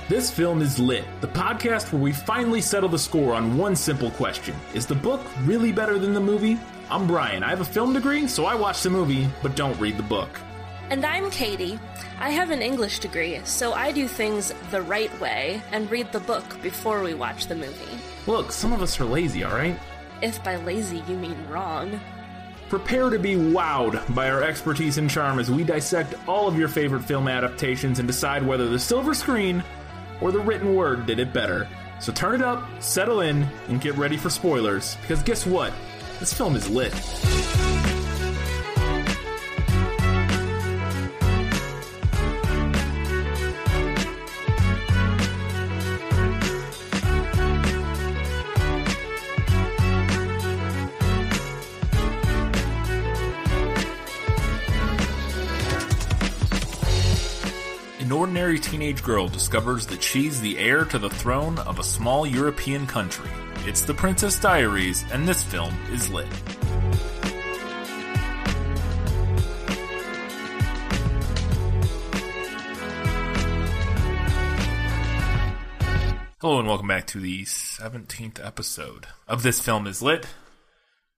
This Film is Lit, the podcast where we finally settle the score on one simple question. Is the book really better than the movie? I'm Brian. I have a film degree, so I watch the movie, but don't read the book. And I'm Katie. I have an English degree, so I do things the right way and read the book before we watch the movie. Look, some of us are lazy, alright? If by lazy you mean wrong. Prepare to be wowed by our expertise and charm as we dissect all of your favorite film adaptations and decide whether the silver screen or the written word did it better. So turn it up, settle in, and get ready for spoilers, because guess what? This film is lit. An ordinary teenage girl discovers that she's the heir to the throne of a small European country. It's the Princess Diaries, and this film is lit. Hello and welcome back to the 17th episode of This Film is Lit. I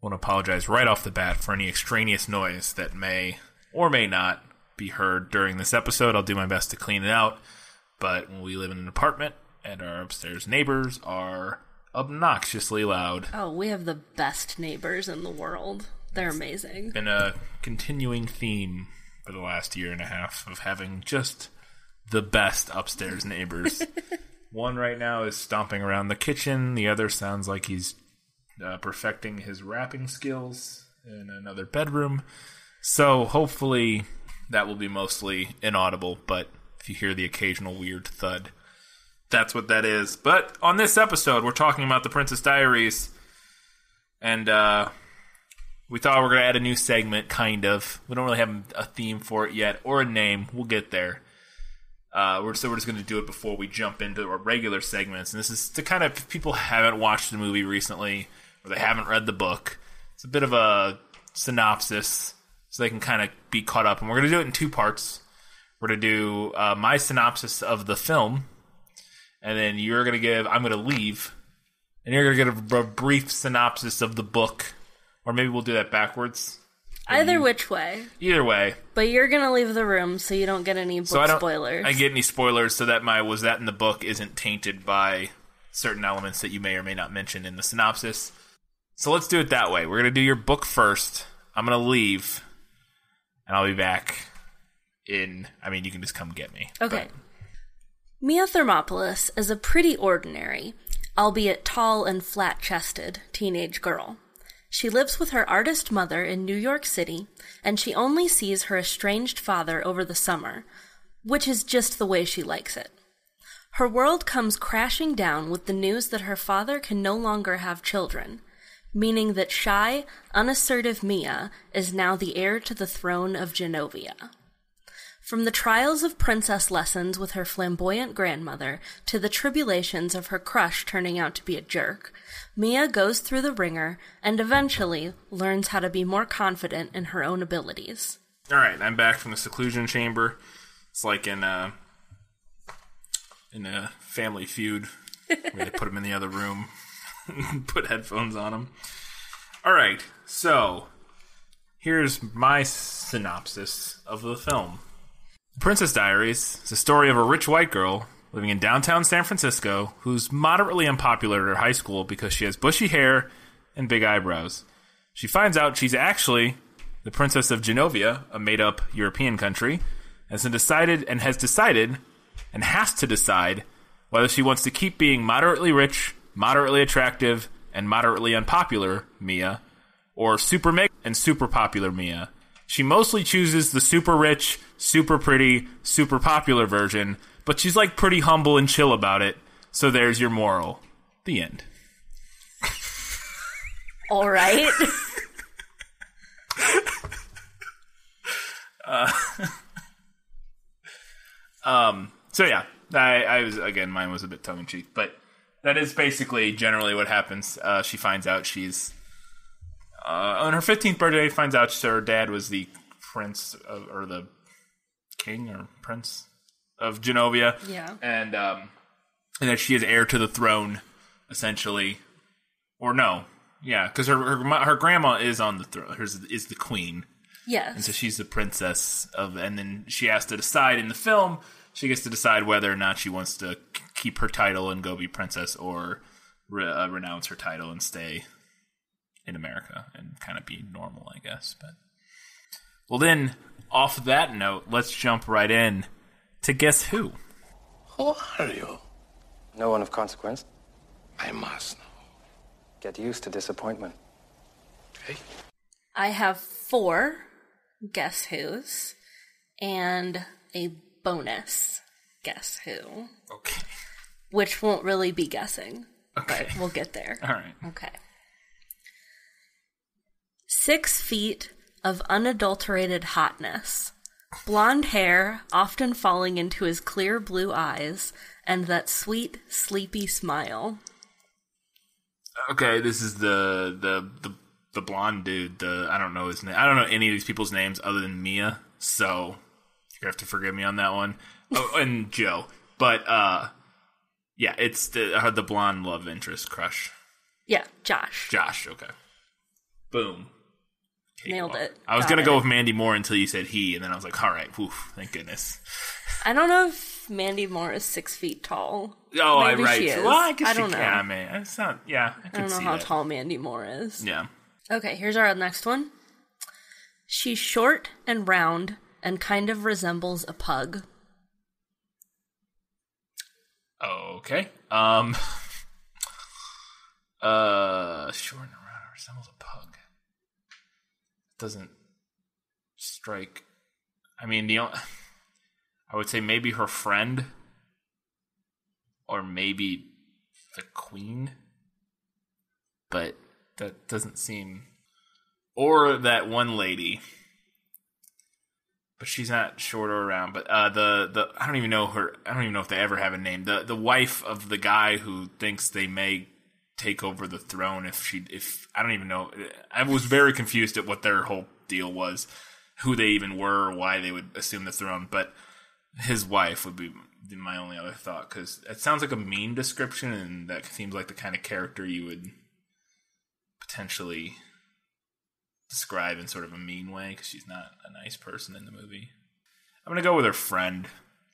want to apologize right off the bat for any extraneous noise that may or may not be heard during this episode. I'll do my best to clean it out, but we live in an apartment and our upstairs neighbors are obnoxiously loud. Oh, we have the best neighbors in the world. They're amazing. It's been a continuing theme for the last year and a half of having just the best upstairs neighbors. One right now is stomping around the kitchen. The other sounds like he's perfecting his rapping skills in another bedroom. So hopefully that will be mostly inaudible, but if you hear the occasional weird thud, that's what that is. But on this episode, we're talking about the Princess Diaries, and we thought we were going to add a new segment, kind of. We don't really have a theme for it yet, or a name. We'll get there. We're just going to do it before we jump into our regular segments. And this is to kind of, if people haven't watched the movie recently, or they haven't read the book, it's a bit of a synopsis, so they can kind of be caught up. And we're going to do it in two parts. We're going to do my synopsis of the film, and then I'm going to leave, and you're going to get a brief synopsis of the book. Or maybe we'll do that backwards. Which way. Either way. But you're going to leave the room so you don't get any book spoilers. I get any spoilers so that my was that in the book isn't tainted by certain elements that you may or may not mention in the synopsis. So let's do it that way. We're going to do your book first. I'm going to leave, and I'll be back you can just come get me. Okay. Mia Thermopolis is a pretty ordinary, albeit tall and flat-chested, teenage girl. She lives with her artist mother in New York City, and she only sees her estranged father over the summer, which is just the way she likes it. Her world comes crashing down with the news that her father can no longer have children, meaning that shy, unassertive Mia is now the heir to the throne of Genovia. From the trials of princess lessons with her flamboyant grandmother to the tribulations of her crush turning out to be a jerk, Mia goes through the ringer and eventually learns how to be more confident in her own abilities. All right, I'm back from the seclusion chamber. It's like in a Family Feud where they put him in the other room and put headphones on him. All right, so here's my synopsis of the film. Princess Diaries is a story of a rich white girl living in downtown San Francisco who's moderately unpopular at her high school because she has bushy hair and big eyebrows. She finds out she's actually the Princess of Genovia, a made-up European country, and has decided whether she wants to keep being moderately rich, moderately attractive, and moderately unpopular Mia, or super mega and super popular Mia. She mostly chooses the super rich, super pretty, super popular version, but she's like pretty humble and chill about it. So there's your moral. The end. All right. So yeah, I was, again, mine was a bit tongue-in-cheek, but that is basically generally what happens. She finds out she's on her 15th birthday, finds out her dad was the prince or the king or prince of Genovia. Yeah. And and that she is heir to the throne, essentially. Or no. Yeah, because her grandma is on the throne. Hers is the queen. Yes. And so she's the princess of, and then she has to decide in the film, she gets to decide whether or not she wants to keep her title and go be princess, or renounce her title and stay in America and kind of be normal, I guess. But well, then, off that note, let's jump right in to Guess Who? Who are you? No one of consequence. I must know. Get used to disappointment. Okay. I have 4 Guess Who's and a bonus Guess Who. Okay. Which won't really be guessing. Okay. But we'll get there. All right. Okay. 6 feet of unadulterated hotness. Blonde hair, often falling into his clear blue eyes, and that sweet, sleepy smile. Okay, this is the blonde dude. I don't know his name. I don't know any of these people's names other than Mia, so you have to forgive me on that one. Oh, and Joe. But yeah, it's the blonde love interest crush. Yeah, Josh. Josh, okay. Boom. Nailed it. I was going to go with Mandy Moore until you said he, and then I was like, all right, whew, thank goodness. I don't know if Mandy Moore is 6 feet tall. Oh, Maybe right. She is. Well, I guess I don't know. Yeah, man. It's not, yeah, I I can don't know see how that. tall Mandy Moore is. Yeah. Okay, here's our next one. She's short and round and kind of resembles a pug. Okay. Short and round resembles a pug. Doesn't strike. I mean, I would say maybe her friend, or maybe the queen, but that doesn't seem. Or that one lady, but she's not short or round. But the I don't even know her. I don't even know if they ever have a name. The wife of the guy who thinks they may take over the throne if I don't even know. I was very confused at what their whole deal was, who they even were, or why they would assume the throne. But his wife would be my only other thought, because it sounds like a mean description, and that seems like the kind of character you would potentially describe in sort of a mean way, because she's not a nice person in the movie. I'm gonna go with her friend.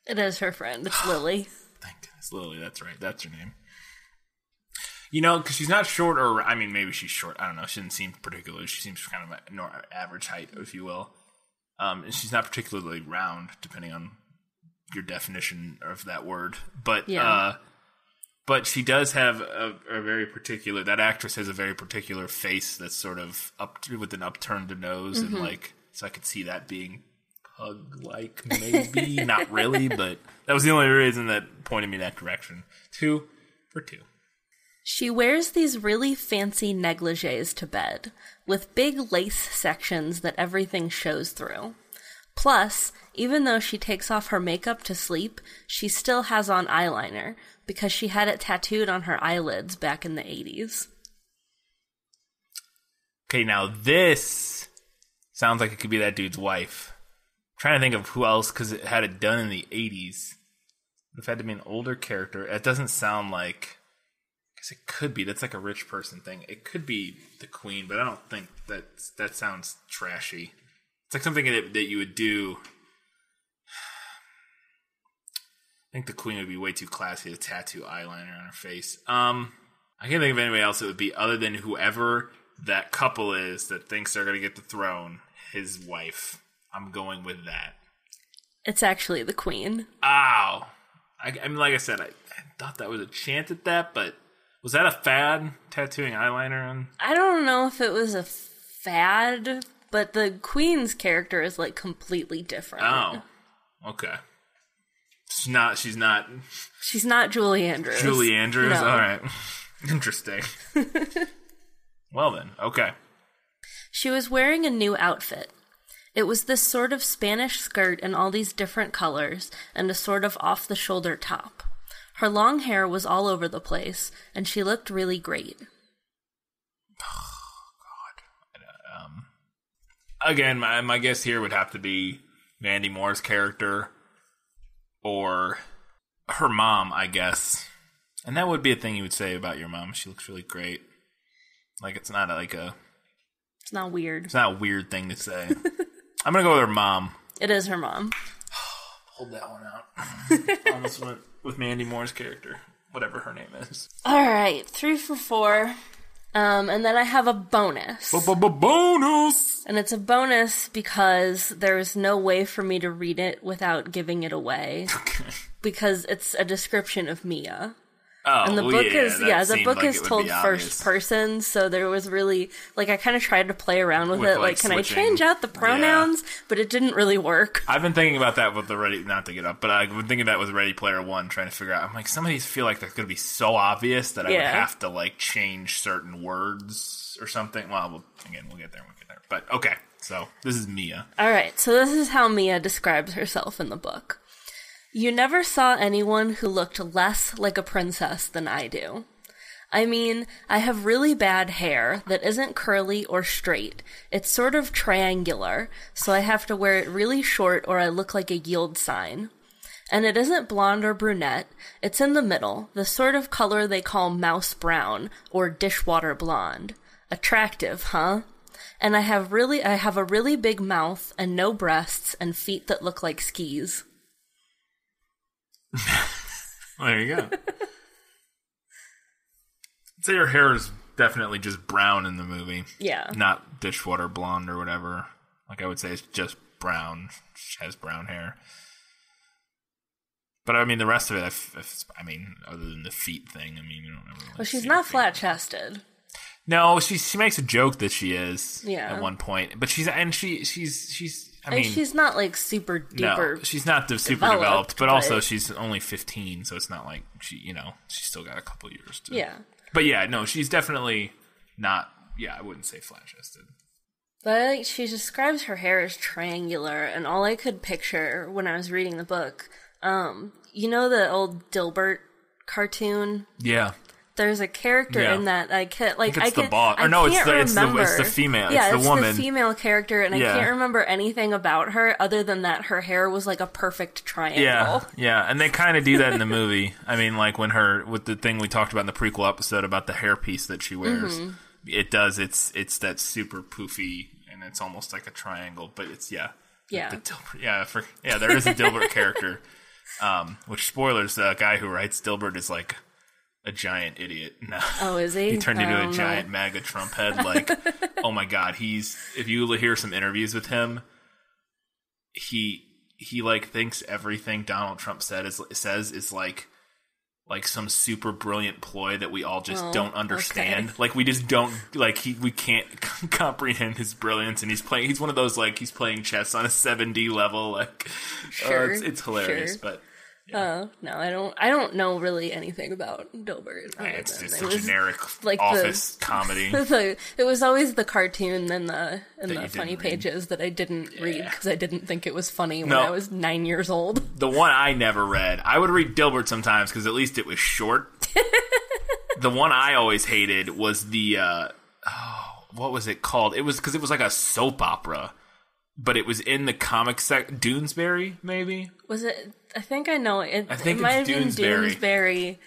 It is her friend. It's Lily. Thank goodness, Lily. That's right. That's her name. You know, because she's not short, or I mean, maybe she's short. I don't know. She didn't seem particularly. She seems kind of average height, if you will. And she's not particularly round, depending on your definition of that word. But Yeah. But she does have a very particular. That actress has a very particular face that's sort of up with an upturned nose, and like, so I could see that being pug-like, maybe not really, but that was the only reason that pointed me that direction. 2 for 2. She wears these really fancy negligees to bed, with big lace sections that everything shows through. Plus, even though she takes off her makeup to sleep, she still has on eyeliner, because she had it tattooed on her eyelids back in the 80s. Okay, now this sounds like it could be that dude's wife. I'm trying to think of who else, because it had it done in the 80s. It had to be an older character. It doesn't sound like... It could be. That's like a rich person thing. It could be the queen, but I don't think that sounds trashy. It's like something that you would do. I think the queen would be way too classy to tattoo eyeliner on her face. I can't think of anybody else it would be other than whoever that couple is that thinks they're going to get the throne, his wife. I'm going with that. It's actually the queen. Ow. I mean, like I said, I thought that was a chant at that, but... Was that a fad, tattooing eyeliner on? I don't know if it was a fad, but the queen's character is like completely different. Oh, okay. She's not Julie Andrews. Julie Andrews? No. All right. Interesting. Well then, okay. She was wearing a new outfit. It was this sort of Spanish skirt in all these different colors and a sort of off-the-shoulder top. Her long hair was all over the place, and she looked really great. Oh, God. Again, my guess here would have to be Mandy Moore's character, or her mom, I guess. And that would be a thing you would say about your mom. She looks really great. Like, it's not It's not weird. It's not a weird thing to say. I'm going to go with her mom. It is her mom. Hold that one out. Almost went with Mandy Moore's character. Whatever her name is. All right. 3 for 4. And then I have a bonus. Bonus! And it's a bonus because there's no way for me to read it without giving it away. Okay. Because it's a description of Mia. Oh, and the book is told first person, so there was really, like, I kind of tried to play around with it, like, can I change out the pronouns? Yeah. But it didn't really work. I've been thinking about that with not to get up, but I've been thinking that with Ready Player One, trying to figure out, I'm like, some of these feel like they're going to be so obvious that I would have to, like, change certain words or something. Well, we'll get there. But, okay, so this is Mia. All right, so this is how Mia describes herself in the book. You never saw anyone who looked less like a princess than I do. I mean, I have really bad hair that isn't curly or straight. It's sort of triangular, so I have to wear it really short or I look like a yield sign. And it isn't blonde or brunette. It's in the middle, the sort of color they call mouse brown or dishwater blonde. Attractive, huh? And I have a really big mouth and no breasts and feet that look like skis. Well, there you go. I'd say her hair is definitely just brown in the movie. Yeah. Not dishwater blonde or whatever. Like, I would say it's just brown. She has brown hair. But, I mean, the rest of it, other than the feet thing, we don't ever really. Well, she's not flat-chested. No, she makes a joke that she is at one point. But she's she's not, like, super duper. No, she's not super developed, but also she's only 15, so it's not like she's still got a couple years to. Yeah. But yeah, no, she's definitely not. Yeah, I wouldn't say flat-chested. But she describes her hair as triangular, and all I could picture when I was reading the book, you know the old Dilbert cartoon? Yeah. There's a character in that I can't like. It's the boss. Or no, it's the female. Yeah, it's the woman. The female character, and I can't remember anything about her other than that her hair was like a perfect triangle. Yeah, and they kind of do that in the movie. I mean, like with the thing we talked about in the prequel episode about the hairpiece that she wears. Mm-hmm. It does. It's that super poofy, and it's almost like a triangle, but it's there is a Dilbert character. Which spoilers, the guy who writes Dilbert is like a giant idiot. No. Oh, is he? He turned into a giant MAGA Trump head. Like, oh my God, if you hear some interviews with him, he like thinks everything Donald Trump says is like some super brilliant ploy that we all just don't understand. Okay. Like we just don't we can't comprehend his brilliance, and he's one of those like he's playing chess on a 7D level. Like, it's hilarious, but. Yeah. No, I don't know really anything about Dilbert. It's just a generic like office comedy. It was always the cartoon and the funny pages that I didn't read because I didn't think it was funny when I was 9 years old. The one I never read, I would read Dilbert sometimes because at least it was short. The one I always hated was the what was it called? It was because it was like a soap opera. But it was in the comic Doonesbury, maybe? Was it? I think I know it. I think it might it's have been Doonesbury.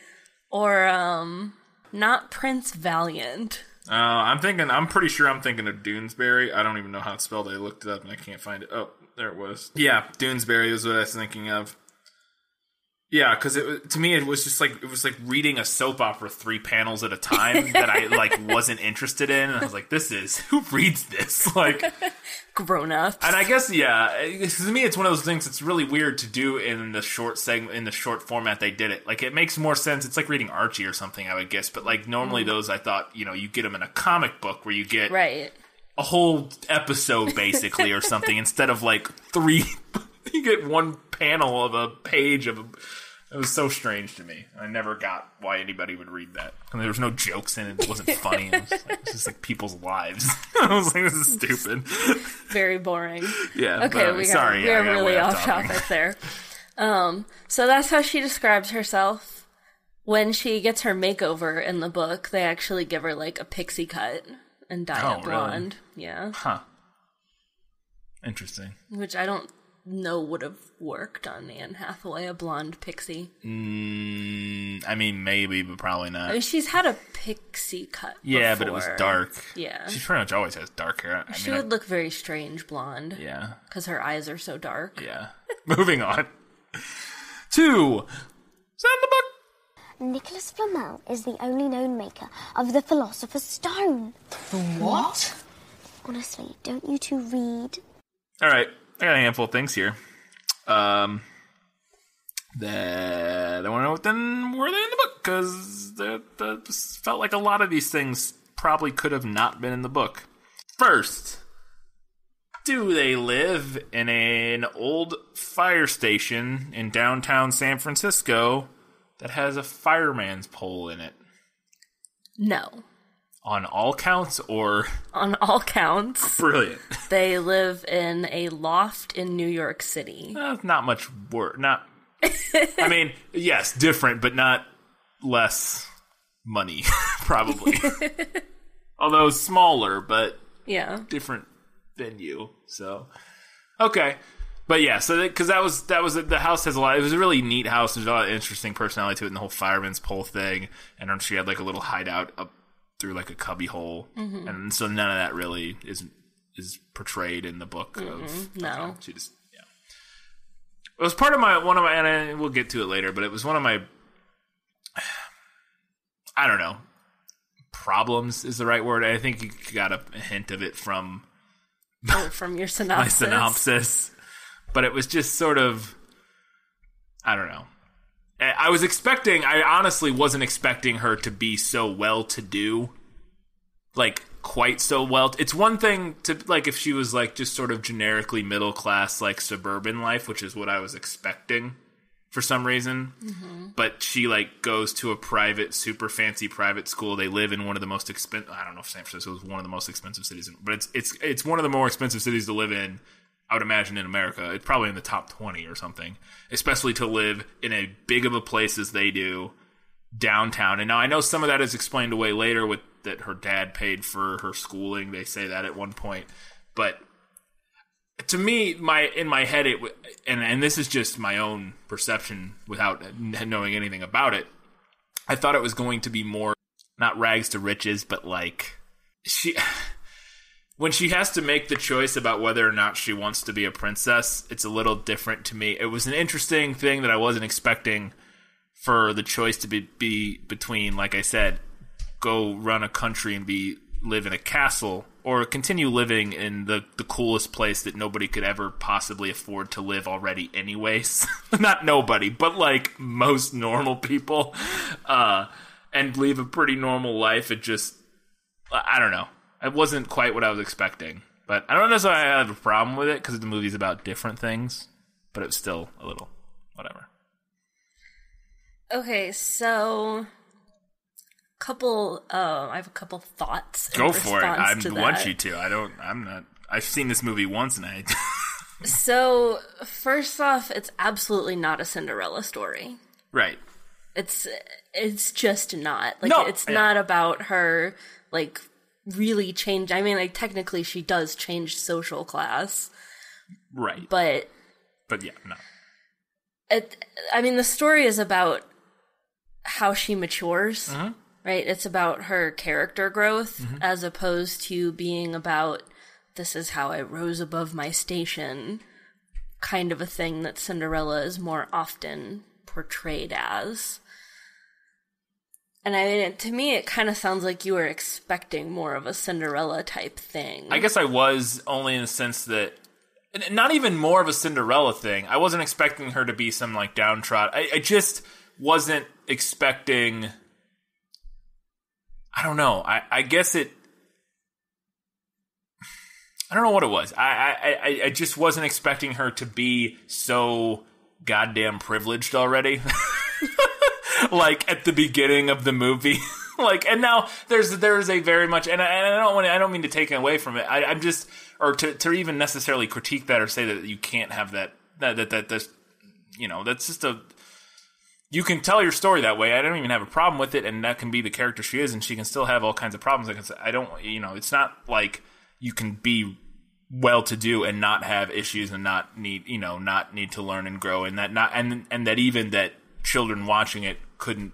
or not Prince Valiant. I'm pretty sure I'm thinking of Doonesbury. I don't even know how it's spelled. I looked it up and I can't find it. Oh, there it was. Yeah, Doonesbury is what I was thinking of. Yeah, because to me it was like reading a soap opera 3 panels at a time that I like wasn't interested in, and I was like, who reads this? Like grown ups. And I guess to me it's one of those things that's really weird to do in the short format they did it. Like it makes more sense. It's like reading Archie or something, I would guess. But like normally those I thought you get them in a comic book where you get a whole episode basically or something instead of like 3. You get 1 panel of a page of a. It was so strange to me. I never got why anybody would read that. And there was no jokes in it. It wasn't funny. It was just like people's lives. I was like, this is stupid. Very boring. Yeah. Okay, we're really off topic there. So that's how she describes herself. When she gets her makeover in the book, they actually give her like a pixie cut and dye it blonde. Really? Yeah. Huh. Interesting. Which I don't would have worked on Anne Hathaway, a blonde pixie. I mean, maybe, but probably not. I mean, she's had a pixie cut Yeah, before. but it was dark. Yeah. She pretty much always has dark hair. She would look very strange blonde. Yeah. Because her eyes are so dark. Yeah. Moving on. 2. Send the book. Nicholas Flamel is the only known maker of the Philosopher's Stone. The what? Honestly, don't you two read? All right. I got a handful of things here. I want to know what then were they in the book, because felt like a lot of these things probably could have not been in the book. First, do they live in an old fire station in downtown San Francisco that has a fireman's pole in it? No. On all counts, or? On all counts. Brilliant. They live in a loft in New York City. Not much work. Not. I mean, yes, different, but not less money, probably. Although smaller, but yeah, different venue. So, okay. But yeah, so because that was the house has a lot. It was a really neat house. There's a lot of interesting personality to it, and the whole fireman's pole thing. And she had like a little hideout up through like a cubby hole, and so none of that really is portrayed in the book. No, she just it was part of and we'll get to it later, but it was one of my, I don't know, problems is the right word. I think you got a hint of it from from your synopsis. My synopsis. But it was just sort of, I don't know. I honestly wasn't expecting her to be so well-to-do. Like, quite so well. It's one thing to, like, if she was, like, just sort of generically middle-class, like, suburban life, which is what I was expecting for some reason. Mm-hmm. But she, like, goes to a private, super fancy private school. They live in one of the most expensive, I don't know if San Francisco is one of the most expensive cities, but it's one of the more expensive cities to live in, I would imagine, in America. It's probably in the top 20 or something, especially to live in a big of a place as they do downtown. And now I know some of that is explained away later with that her dad paid for her schooling. They say that at one point. But to me, in my head, and this is just my own perception without knowing anything about it, I thought it was going to be more, not rags to riches, but like when she has to make the choice about whether or not she wants to be a princess, it's a little different to me. It was an interesting thing that I wasn't expecting, for the choice to be between, like I said, go run a country and live in a castle, or continue living in the coolest place that nobody could ever possibly afford to live already anyways. Not nobody, but like most normal people, and live a pretty normal life. It just, I don't know. It wasn't quite what I was expecting, but I don't necessarily have a problem with it because the movie's about different things, but it was still a little whatever. Okay, so I have a couple thoughts. Go for it. I want that. you to. I've seen this movie once and I. So, first off, it's absolutely not a Cinderella story. Right. It's just not. Like, no, it's not about her, like, really change. I mean, like, technically she does change social class. Right. But yeah, no. I mean, the story is about how she matures, right? It's about her character growth, as opposed to being about, this is how I rose above my station, kind of a thing that Cinderella is more often portrayed as. And I mean, to me, it kind of sounds like you were expecting more of a Cinderella type thing. I guess I was, only in the sense that, not even more of a Cinderella thing. I wasn't expecting her to be some, like, downtrodden. I just wasn't expecting, I don't know. I guess it, I don't know what it was. I just wasn't expecting her to be so goddamn privileged already. Like at the beginning of the movie. Like, and now there's a very much, and I don't mean to take it away from it. I'm just, or to even necessarily critique that or say that you can't have that's, you know, that's just you can tell your story that way. I don't even have a problem with it, and that can be the character she is, and she can still have all kinds of problems. Like, I don't, you know, it's not like you can be well-to-do and not have issues and not need to learn and grow, and that even that children watching it couldn't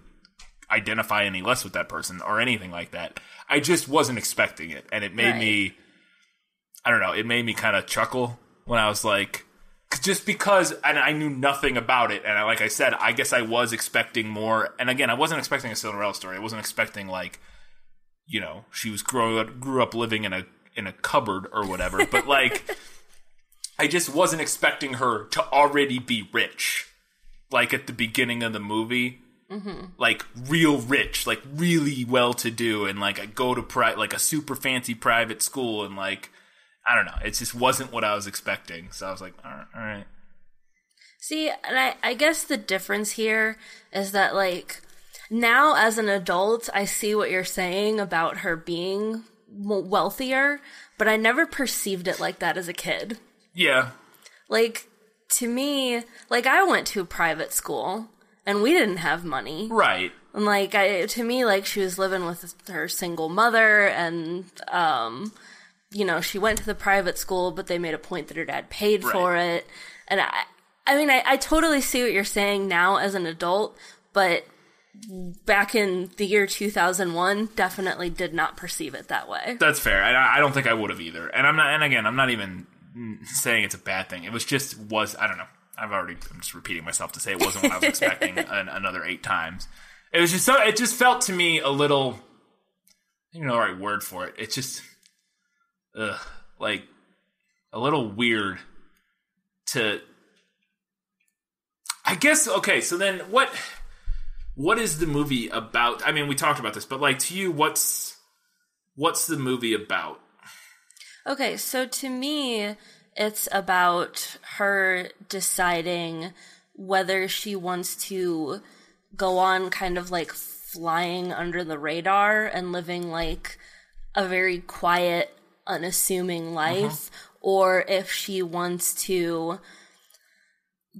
identify any less with that person or anything like that. I just wasn't expecting it, and it made me, I don't know, it made me kind of chuckle when I was like, just because, and I knew nothing about it, and like I said, I guess I was expecting more, and again, I wasn't expecting a Cinderella story. I wasn't expecting, like, she was grew up living in a cupboard or whatever, but like, I just wasn't expecting her to already be rich, like at the beginning of the movie. Like real rich, like really well-to-do, and like I go to like a super fancy private school, and like, I don't know, it just wasn't what I was expecting. So I was like, all right. See, and I guess the difference here is that, like, now as an adult, I see what you're saying about her being wealthier, but I never perceived it like that as a kid. Yeah. Like, to me, like, I went to a private school, and we didn't have money. Right. And, like, to me, like, she was living with her single mother, and, she went to the private school, but they made a point that her dad paid for it. And I totally see what you're saying now as an adult, but back in the year 2001, definitely did not perceive it that way. That's fair. I don't think I would have either. And I'm not even saying it's a bad thing. It was I don't know. I'm just repeating myself to say it wasn't what I was expecting another 8 times. It was just it just felt to me a little, I don't know the right word for it. It's just, like a little weird to, I guess, okay, so then what is the movie about? I mean, we talked about this, but like, to you, what's the movie about? Okay, so to me, it's about her deciding whether she wants to go on kind of like flying under the radar and living like a very quiet, unassuming life, or if she wants to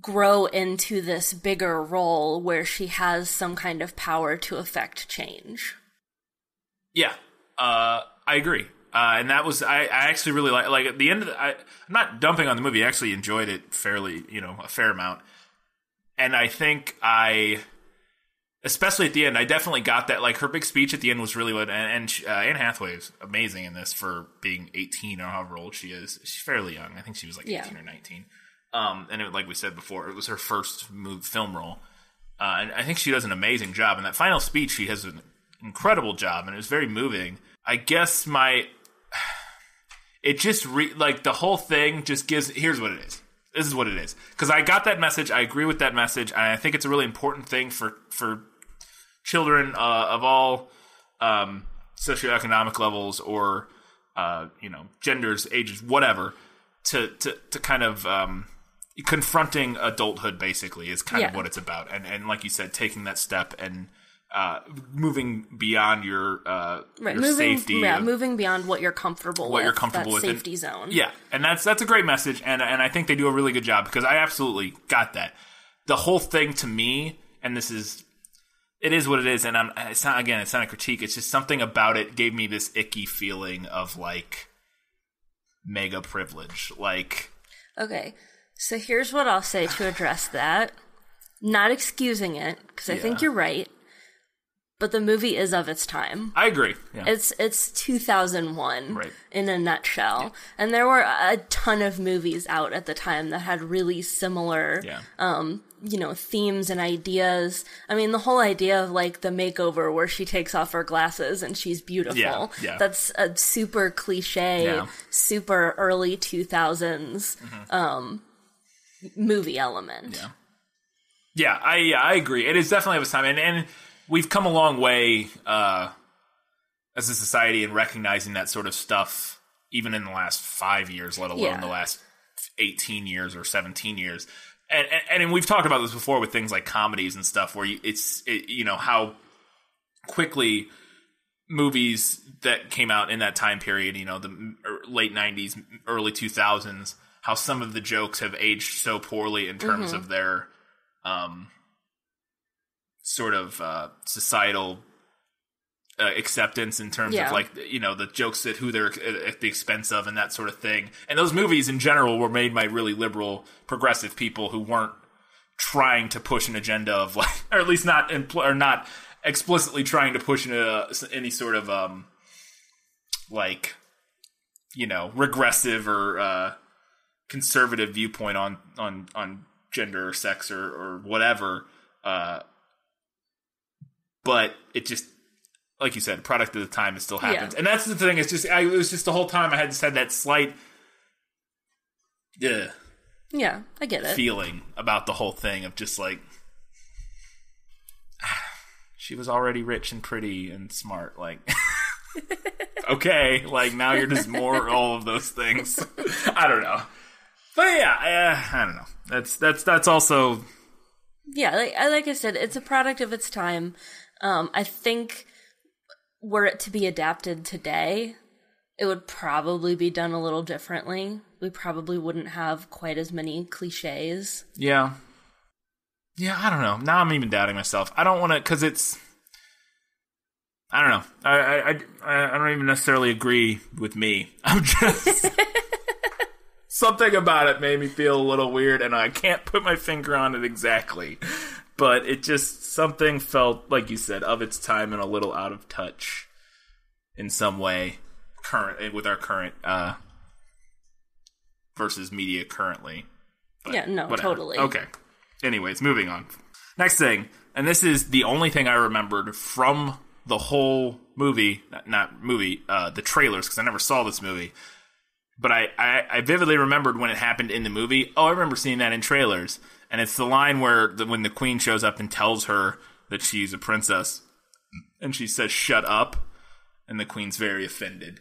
grow into this bigger role where she has some kind of power to affect change. Yeah, I agree. And that was, I actually really like at the end of I'm not dumping on the movie. I actually enjoyed it fairly, a fair amount. And I think especially at the end, I definitely got that, like, her big speech at the end was really good. And Anne Hathaway is amazing in this for being 18 or however old she is. She's fairly young. I think she was like 18 or 19. And like we said before, it was her first film role. And I think she does an amazing job. In that final speech, she has an incredible job, and it was very moving. I guess it just like the whole thing just gives, here's what it is. This is what it is. Because I got that message. I agree with that message. And I think it's a really important thing for children of all socioeconomic levels or, genders, ages, whatever, to kind of confronting adulthood, basically, is kind of what it's about. And like you said, taking that step and moving beyond your safety. Yeah, moving beyond what you're comfortable with. That safety zone. Yeah, and that's a great message, and I think they do a really good job, because I absolutely got that. The whole thing to me, and it is what it is, and it's not a critique, it's just something about it gave me this icky feeling of, like, mega privilege. Like, okay, so here's what I'll say to address that. Not excusing it, because I think you're right. But the movie is of its time. I agree. Yeah. It's 2001 in a nutshell. Yeah. And there were a ton of movies out at the time that had really similar, themes and ideas. I mean, the whole idea of, like, the makeover where she takes off her glasses and she's beautiful. Yeah. That's a super cliche, super early 2000s movie element. Yeah, I agree. It is definitely of its time. And we've come a long way as a society in recognizing that sort of stuff, even in the last 5 years, let alone the last 18 years or 17 years. And we've talked about this before with things like comedies and stuff, where how quickly movies that came out in that time period, the late 90s, early 2000s, how some of the jokes have aged so poorly in terms of their sort of societal acceptance in terms Yeah. of like, you know, the jokes that who they're at the expense of and that sort of thing. And those movies in general were made by really liberal, progressive people who weren't trying to push an agenda of like, or at least not or not explicitly trying to push any sort of like, you know, regressive or conservative viewpoint on gender or sex or whatever. But it just, like you said, product of the time, it still happens. Yeah. And that's the thing. It's just, it was just the whole time I had just had that slight Yeah, I get it. feeling about the whole thing of just like, she was already rich and pretty and smart. Like, okay, like now you're just more all of those things. I don't know. But yeah, I don't know. That's also... Yeah, like I said, it's a product of its time. I think were it to be adapted today, it would probably be done a little differently. We probably wouldn't have quite as many cliches. Yeah. Yeah, I don't know. Now I'm even doubting myself. I don't want to, because it's... I don't know. I don't even necessarily agree with me. I'm just... Something about it made me feel a little weird, and I can't put my finger on it exactly. But it just, something felt, like you said, of its time and a little out of touch in some way with our current versus media currently. But Yeah, no, whatever. totally. Okay. Anyways, moving on. Next thing, and this is the only thing I remembered from the whole movie, the trailers, because I never saw this movie. But I vividly remembered when it happened in the movie. Oh, I remember seeing that in trailers. And it's the line where when the queen shows up and tells her that she's a princess. And she says, "Shut up." And the queen's very offended.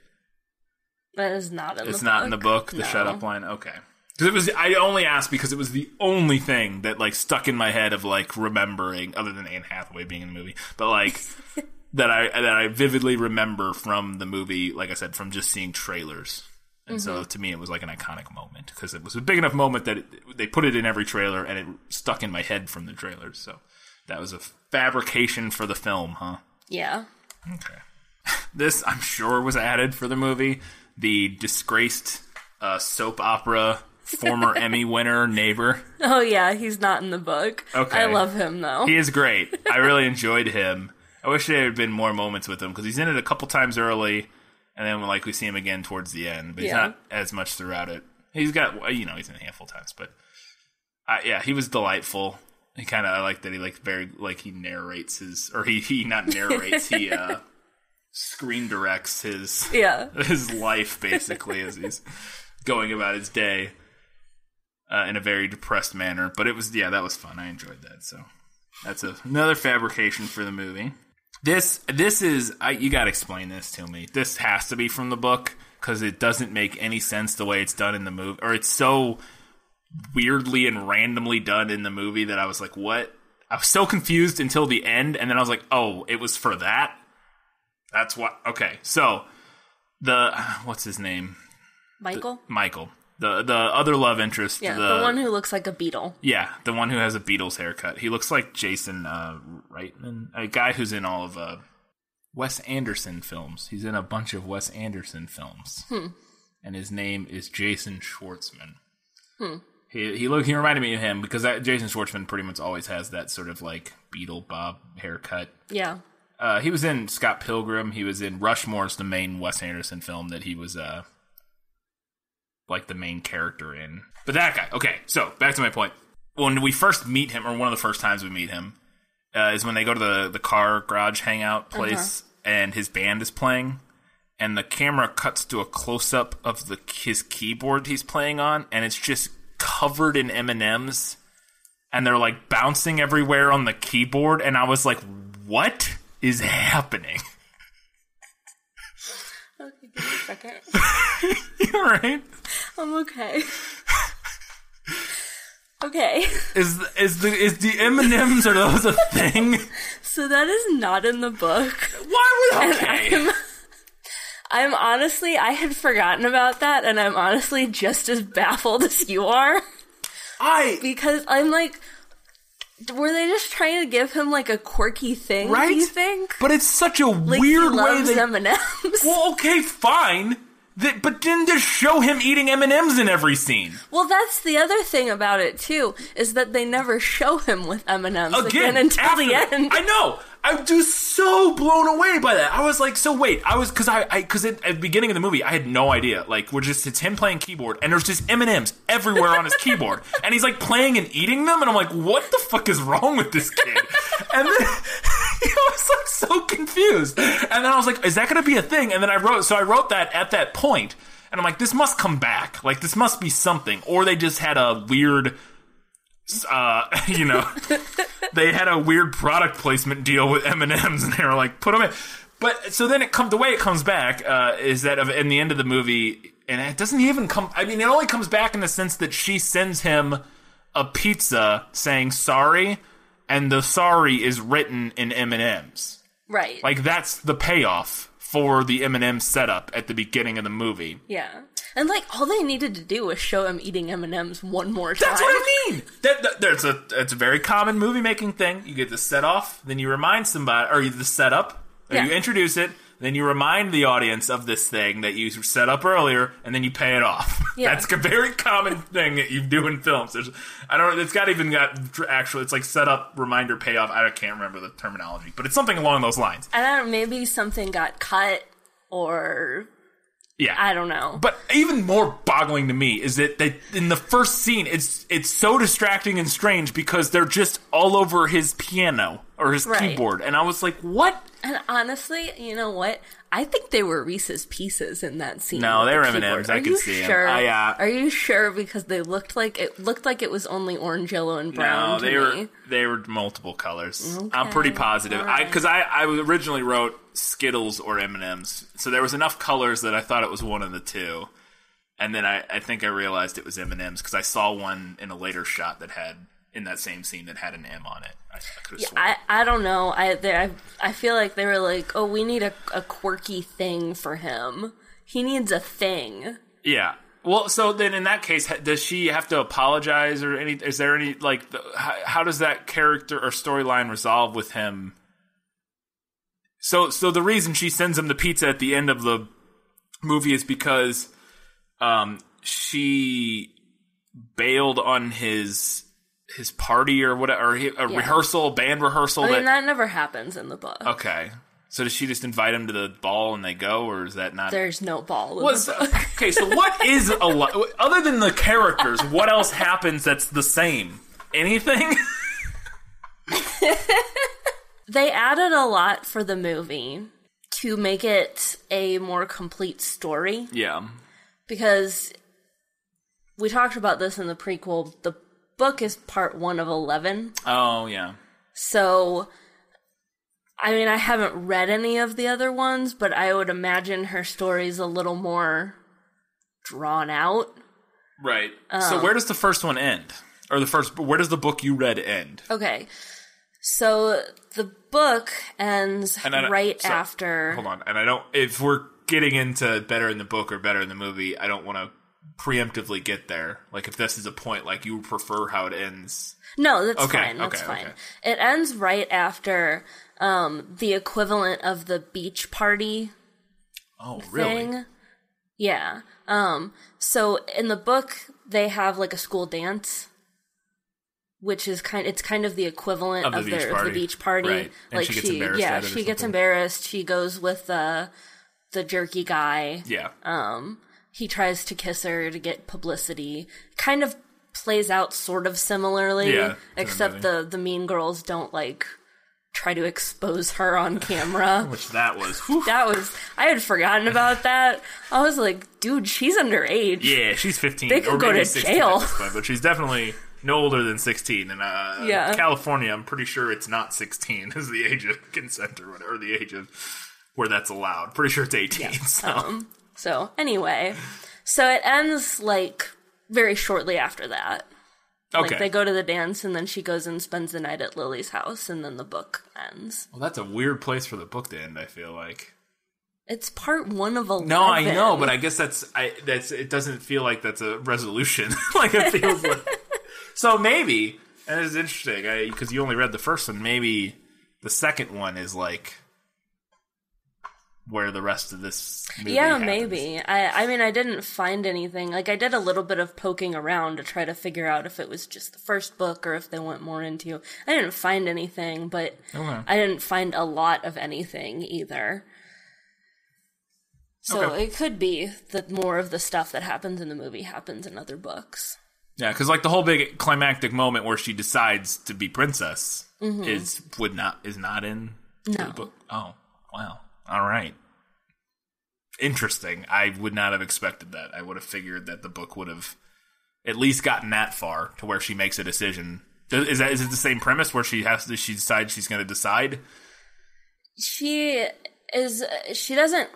That is not in the book. It's not in the book, the No. shut up line? Okay. I only asked because it was the only thing that like stuck in my head of like remembering, other than Anne Hathaway being in the movie. But like... that I vividly remember from the movie, like I said, from just seeing trailers. And so to me, it was like an iconic moment because it was a big enough moment that they put it in every trailer and it stuck in my head from the trailers. So that was a fabrication for the film, huh? Yeah. Okay. This, I'm sure, was added for the movie. The disgraced soap opera former Emmy winner neighbor. Oh, yeah, he's not in the book. Okay. I love him, though. He is great. I really enjoyed him. I wish there had been more moments with him because he's in it a couple times early. And then, like, we see him again towards the end. But he's not as much throughout it. He's got, he's in a handful of times. But, yeah, he was delightful. He kind of, I like that he, like, very, like, he narrates his, or he not narrates, he, screen directs his life, basically, as he's going about his day in a very depressed manner. But it was, that was fun. I enjoyed that. So, that's another fabrication for the movie. This is, you gotta explain this to me. This has to be from the book, because it doesn't make any sense the way it's done in the movie, or it's so weirdly and randomly done in the movie that I was like, what? I was so confused until the end, and then I was like, oh, it was for that? That's what, okay. So, what's his name? Michael? Michael. The other love interest. Yeah, the one who looks like a beetle. Yeah, the one who has a Beatles haircut. He looks like Jason Reitman, a guy who's in all of Wes Anderson films. He's in a bunch of Wes Anderson films. And his name is Jason Schwartzman. He reminded me of him because Jason Schwartzman pretty much always has that sort of like Beetle Bob haircut. Yeah. He was in Scott Pilgrim. He was in Rushmore's the main Wes Anderson film that he was like the main character in. But that guy. Okay, so back to my point. When we first meet him, or one of the first times we meet him, is when they go to the car garage hangout place, and his band is playing, and the camera cuts to a close-up of his keyboard he's playing on, and it's just covered in M&Ms, and they're like bouncing everywhere on the keyboard, and I was like, what is happening? Okay, give me a second. You alright? I'm okay. Okay. Is the M&Ms, are those a thing? So that is not in the book. Why would okay? I'm honestly, I had forgotten about that, and I'm honestly just as baffled as you are. Because I'm like, Were they just trying to give him, like, a quirky thing, right? do you think? But it's such a like, weird he way loves M&Ms. Well, okay, fine. But then just show him eating M&Ms in every scene. Well, that's the other thing about it, too, is that they never show him with M&Ms again until the end. I know. I'm just so blown away by that. I was like, so wait, because at the beginning of the movie, I had no idea. Like, it's him playing keyboard, and there's just M&Ms everywhere on his keyboard. And he's like playing and eating them, and I'm like, what the fuck is wrong with this kid? And then I was like so confused. And then I was like, is that going to be a thing? And then I wrote that at that point, and I'm like, this must come back. Like, this must be something. Or they just had a weird... they had a weird product placement deal with M&Ms, and they were like, put them in. But so then the way it comes back is that in the end of the movie, and it doesn't even come. I mean, it only comes back in the sense that she sends him a pizza saying sorry, and the sorry is written in M&Ms. Right. Like, that's the payoff for the M&M setup at the beginning of the movie. Yeah. And, like, all they needed to do was show him eating M&Ms one more time. That's what I mean! It's a very common movie-making thing. You get the set-off, then you remind somebody, or the setup, or you introduce it, then you remind the audience of this thing that you set up earlier, and then you pay it off. Yeah. That's a very common thing that you do in films. It's like set-up, reminder, payoff. I can't remember the terminology, but it's something along those lines. I don't know, maybe something got cut, or... Yeah. I don't know. But even more boggling to me is that in the first scene, it's so distracting and strange because they're just all over his piano or his keyboard. And I was like, what? And honestly, you know what? I think they were Reese's Pieces in that scene. No, they were M&Ms. I could see them. Are you sure? Because they looked like it was only orange, yellow, and brown. No, they were multiple colors. Okay. I'm pretty positive. Right. Because I originally wrote Skittles or M&Ms, so there was enough colors that I thought it was one of the two. And then I think I realized it was M&Ms because I saw one in a later shot that had in that same scene that had an M on it. I could have sworn. I don't know. I feel like they were like, oh, we need a quirky thing for him. He needs a thing. Yeah. Well, so then in that case, does she have to apologize or any? Is there any like? How does that character or storyline resolve with him? So the reason she sends him the pizza at the end of the movie is because she bailed on his party or whatever, or rehearsal, band rehearsal. I mean, that never happens in the book. Okay. So does she just invite him to the ball and they go, or is that not? There's no ball in the book. Okay, so what is other than the characters, what else happens that's the same? Anything? They added a lot for the movie to make it a more complete story. Yeah. Because we talked about this in the prequel. The book is part 1 of 11. Oh, yeah. So, I mean, I haven't read any of the other ones, but I would imagine her story's a little more drawn out. Right. So where does the first one end? Or where does the book you read end? Okay. So the book ends after... Hold on. And if we're getting into better in the book or better in the movie, I don't want to preemptively get there. Like, if this is a point, like, you prefer how it ends. No, that's fine. That's fine. Okay. It ends right after the equivalent of the beach party thing. Really? Yeah. So in the book, they have, like, a school dance, which is kind of the equivalent of the beach party. Right. And like, she gets embarrassed at it or she gets embarrassed. She goes with the jerky guy. Yeah. He tries to kiss her to get publicity. Kind of plays out sort of similarly, except the mean girls don't, like, try to expose her on camera. Which that was... I had forgotten about that. I was like, dude, she's underage. Yeah, she's 15. They could go to jail. Point, but she's definitely no older than 16. And California, I'm pretty sure it's not 16 is the age of consent or whatever, or the age of where that's allowed. Pretty sure it's 18. Yeah. So anyway, so it ends, like, very shortly after that. Okay. Like, they go to the dance, and then she goes and spends the night at Lily's house, and then the book ends. Well, that's a weird place for the book to end, I feel like. It's part 1 of 11. No, I know, but I guess it doesn't feel like that's a resolution. Like, it feels like... So maybe And it's interesting, because you only read the first one. Maybe the second one is like where the rest of this movie happens. Maybe. I mean, I didn't find anything. Like, I did a little bit of poking around to try to figure out if it was just the first book or if they went more into... I didn't find anything, but I didn't find a lot of anything either. So it could be that more of the stuff that happens in the movie happens in other books. Yeah, because like the whole big climactic moment where she decides to be princess is not in the book. Oh, wow. All right. Interesting. I would not have expected that. I would have figured that the book would have at least gotten that far to where she makes a decision. Is it the same premise where she decides she's going to decide? She doesn't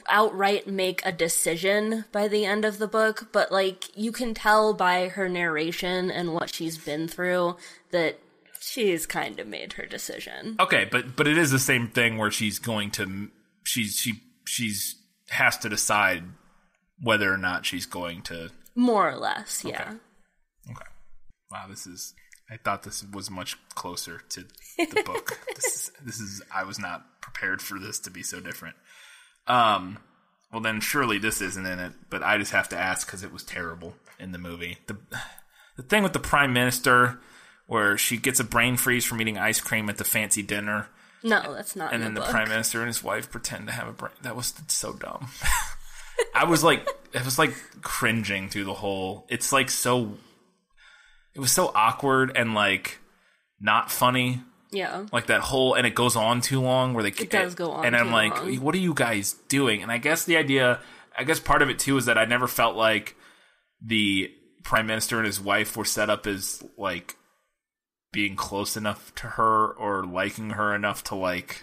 outright make a decision by the end of the book, but like you can tell by her narration and what she's been through that she's kind of made her decision. Okay, but it is the same thing where she's going to she's has to decide whether or not she's going to, more or less, yeah. Okay. Wow, I thought this was much closer to the book. This is I was not prepared for this to be so different. Well then surely this isn't in it, but I just have to ask because it was terrible in the movie. The thing with the Prime Minister where she gets a brain freeze from eating ice cream at the fancy dinner. No, that's not. And in then the the Prime Minister and his wife pretend to have a brain. That was so dumb. I was like cringing through the whole. It's like so. It was so awkward and like not funny. Yeah. Like that whole, and it goes on too long. Where it does go on. And I'm too like, long. what are you guys doing? And I guess part of it too is that I never felt like the Prime Minister and his wife were set up as like being close enough to her or liking her enough to like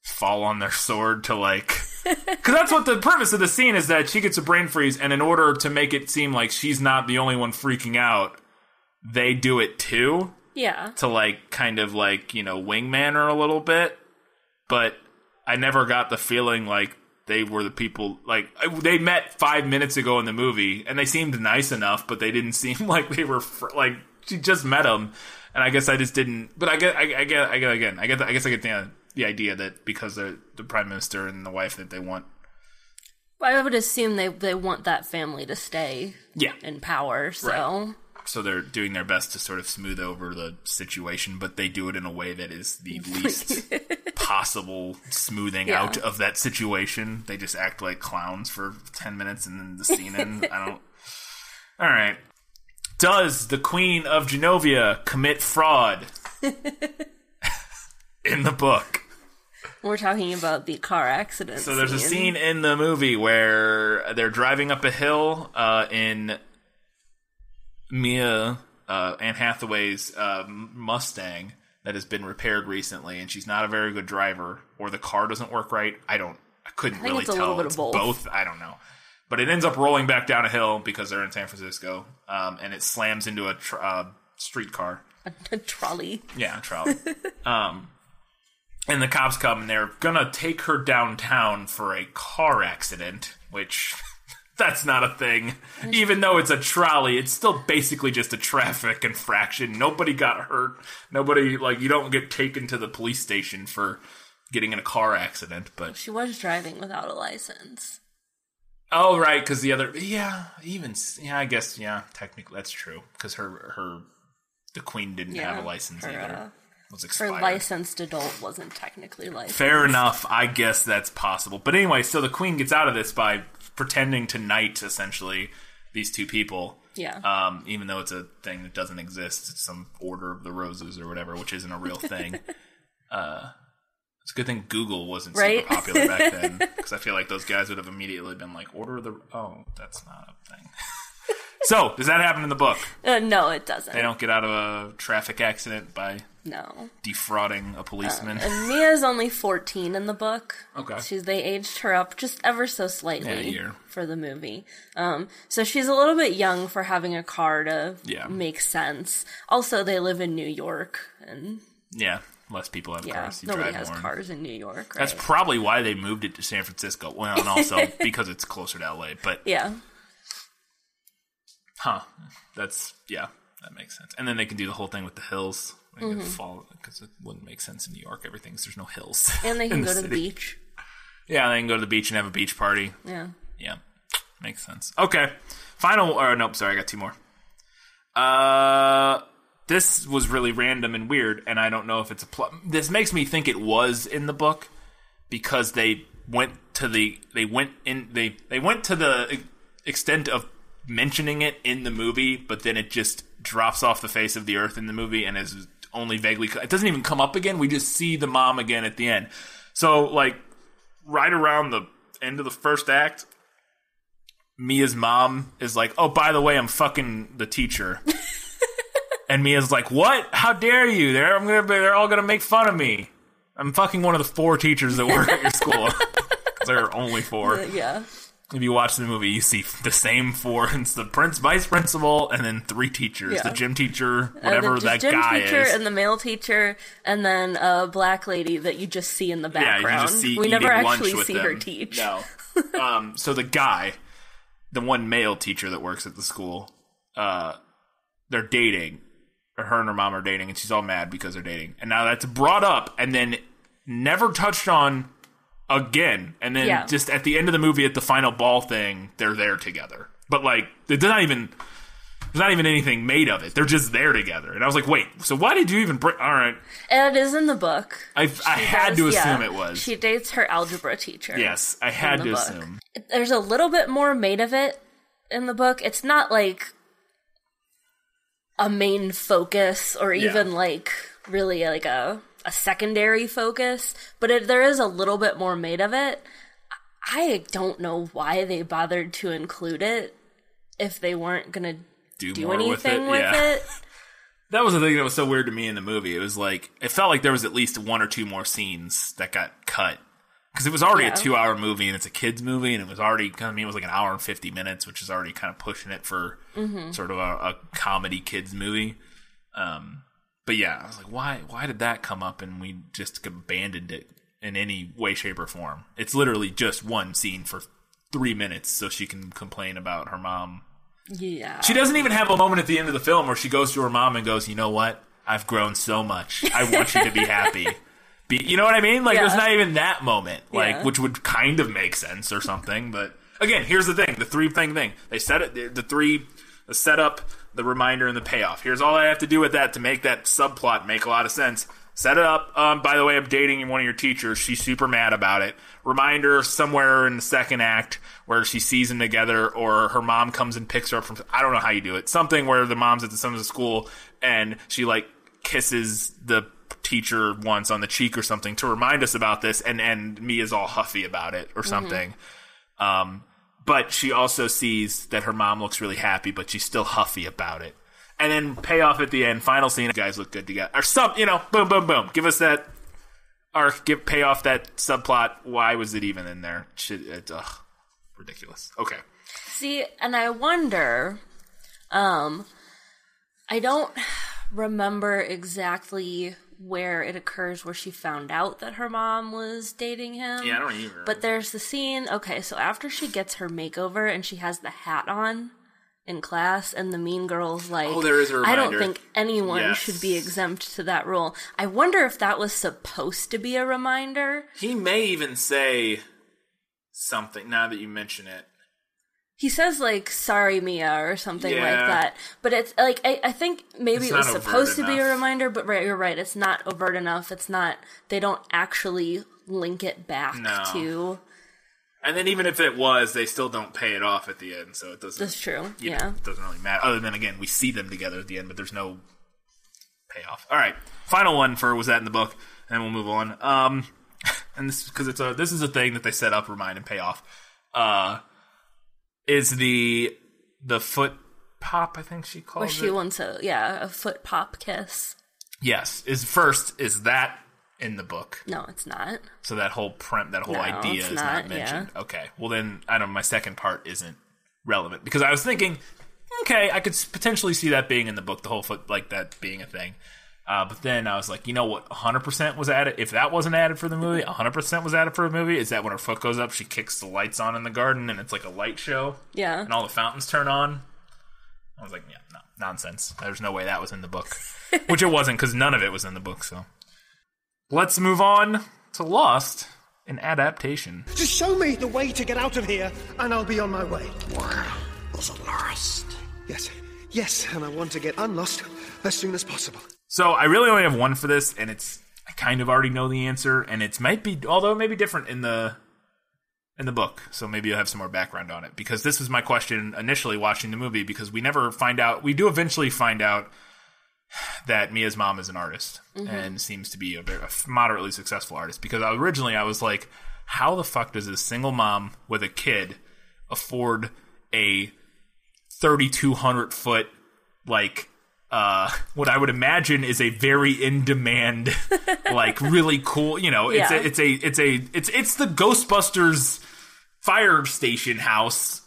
fall on their sword to like, because that's what the premise of the scene is, that she gets a brain freeze, and in order to make it seem like she's not the only one freaking out, they do it too. Yeah. To like kind of like, wingman her a little bit, but I never got the feeling like they were the people, like they met 5 minutes ago in the movie and they seemed nice enough, but they didn't seem like they were like, she just met him, and I guess I just didn't. But I guess I get the idea that because they're the Prime Minister and the wife that they want. I would assume they want that family to stay in power, so. Right. So they're doing their best to sort of smooth over the situation, but they do it in a way that is the least possible smoothing out of that situation. They just act like clowns for 10 minutes and then the scene ends. All right. Does the Queen of Genovia commit fraud in the book? We're talking about the car accident. So there's a scene in the movie where they're driving up a hill in Anne Hathaway's Mustang that has been repaired recently, and she's not a very good driver, or the car doesn't work right. I couldn't really tell. It's a little bit of both. I don't know. But it ends up rolling back down a hill because they're in San Francisco, and it slams into a streetcar. A trolley. Yeah, a trolley. And the cops come, and they're gonna take her downtown for a car accident, which that's not a thing. Even though it's a trolley, it's still basically just a traffic infraction. Nobody got hurt. Nobody, you don't get taken to the police station for getting in a car accident. But she was driving without a license. Oh, right, because the other, I guess, technically that's true, because the Queen didn't have a license either. Was expired. Her licensed adult wasn't technically licensed. Fair enough, I guess that's possible. But anyway, so the Queen gets out of this by pretending to knight, essentially, these two people. Yeah. Even though it's a thing that doesn't exist. It's some Order of the Roses or whatever, which isn't a real thing. It's a good thing Google wasn't super popular back then, because I feel like those guys would have immediately been like, that's not a thing. So, does that happen in the book? No, it doesn't. They don't get out of a traffic accident by defrauding a policeman? And Mia's only 14 in the book. Okay. They aged her up just ever so slightly for the movie. So she's a little bit young for having a car to make sense. Also, they live in New York. And less people have cars. Nobody has cars in New York, right? That's probably why they moved it to San Francisco. Well, and also because it's closer to LA. But yeah. Huh. That's, that makes sense. And then they can do the whole thing with the hills. They can fall because it wouldn't make sense in New York. There's no hills. And they can go to the beach. Yeah, they can go to the beach and have a beach party. Yeah. Yeah, makes sense. Okay, nope, sorry, I got two more. This was really random and weird, and I don't know if it's a plot. This makes me think it was in the book because they went to the extent of mentioning it in the movie, but then it just drops off the face of the earth in the movie and is only vaguely. It doesn't even come up again. We just see the mom again at the end. So, like, right around the end of the first act, Mia's mom is like, "Oh, by the way, I'm fucking the teacher." And Mia's like, "What? How dare you? They're all gonna make fun of me. I'm fucking one of the 4 teachers that work at your school." Because there are only 4. Yeah. If you watch the movie, you see the same 4. It's the vice principal, and then 3 teachers. Yeah. The gym teacher, whatever that guy is. The gym teacher and the male teacher, and then a black lady that you just see in the background. Yeah, you just see we never eating lunch actually with see them. her teach. No. So the guy, the one male teacher that works at the school, they're dating. Or her and her mom are dating, and she's all mad because they're dating. And now that's brought up, and then never touched on again. And then just at the end of the movie, at the final ball thing, they're there together. But, like, there's not even anything made of it. They're just there together. And I was like, wait, so why did you even bring... All right. And it is in the book. I had to assume it was. She dates her algebra teacher. Yes, I had to assume. There's a little bit more made of it in the book. It's not, like, a main focus or even, like, really, like, a secondary focus. But there is a little bit more made of it. I don't know why they bothered to include it if they weren't going to do anything with it. That was the thing that was so weird to me in the movie. It was like, it felt like there was at least 1 or 2 more scenes that got cut. Because it was already a 2-hour movie, and it's a kid's movie, and it was already, it was like an hour and 50 minutes, which is already kind of pushing it for sort of a comedy kids movie. But yeah, I was like, why did that come up and we just abandoned it in any way, shape, or form? It's literally just one scene for 3 minutes so she can complain about her mom. Yeah. She doesn't even have a moment at the end of the film where she goes to her mom and goes, "You know what? I've grown so much. I want you to be happy." You know what I mean? Like, there's not even that moment, like, which would kind of make sense or something. But again, here's the thing: the 3-thing thing. They set it, the setup, the reminder, and the payoff. Here's all I have to do with that to make that subplot make a lot of sense. Set it up. By the way, I'm dating one of your teachers. She's super mad about it. Reminder somewhere in the second act where she sees them together, or her mom comes and picks her up from. I don't know how you do it. Something where the mom's at some of the school and she like kisses the teacher once on the cheek or something to remind us about this, and Mia's all huffy about it or something. But she also sees that her mom looks really happy, but she's still huffy about it. And then payoff at the end, final scene, guys look good together. Or some, boom, boom, boom. Give us that arc, pay off that subplot. Why was it even in there? Ridiculous. Okay. See, and I wonder, I don't remember exactly where it occurs where she found out that her mom was dating him. Yeah, I don't either. But there's the scene, okay, so after she gets her makeover and she has the hat on in class, and the mean girl's like, "Oh, there is a reminder. I don't think anyone should be exempt to that rule." I wonder if that was supposed to be a reminder. He may even say something, now that you mention it. He says, like, "Sorry, Mia," or something like that. But it's, like, I think maybe it was supposed to be a reminder, but you're right, it's not overt enough. It's not, they don't actually link it back to... And then even if it was, they still don't pay it off at the end, so it doesn't... That's true, It doesn't really matter. Other than, again, we see them together at the end, but there's no payoff. All right, final one for was that in the book, and then we'll move on. And this because this is a thing that they set up, remind, and pay off. Is the foot pop, I think she calls it. Where she wants a foot pop kiss. Yes. Is that in the book? No, it's not. So that whole idea is not mentioned. Yeah. Okay. Well then, I don't know, my second part isn't relevant. Because I was thinking, okay, I could potentially see that being in the book, the whole foot, like that being a thing. But then I was like, you know what, 100% was added? If that wasn't added for the movie, 100% was added for the movie? Is that when her foot goes up, she kicks the lights on in the garden, and it's like a light show? Yeah. And all the fountains turn on? I was like, yeah, nonsense. There's no way that was in the book. Which it wasn't, because none of it was in the book, so. Let's move on to Lost, an adaptation. Just show me the way to get out of here, and I'll be on my way. Was it lost? Yes, and I want to get unlost as soon as possible. So I really only have one for this, and I kind of already know the answer, and although it may be different in the book, so maybe you'll have some more background on it, because this was my question initially watching the movie, because we never find out, we do eventually find out that Mia's mom is an artist, and seems to be a moderately successful artist, because originally I was like, how the fuck does a single mom with a kid afford a 3,200 foot, like, what I would imagine is a very in demand, like really cool, it's the Ghostbusters fire station house,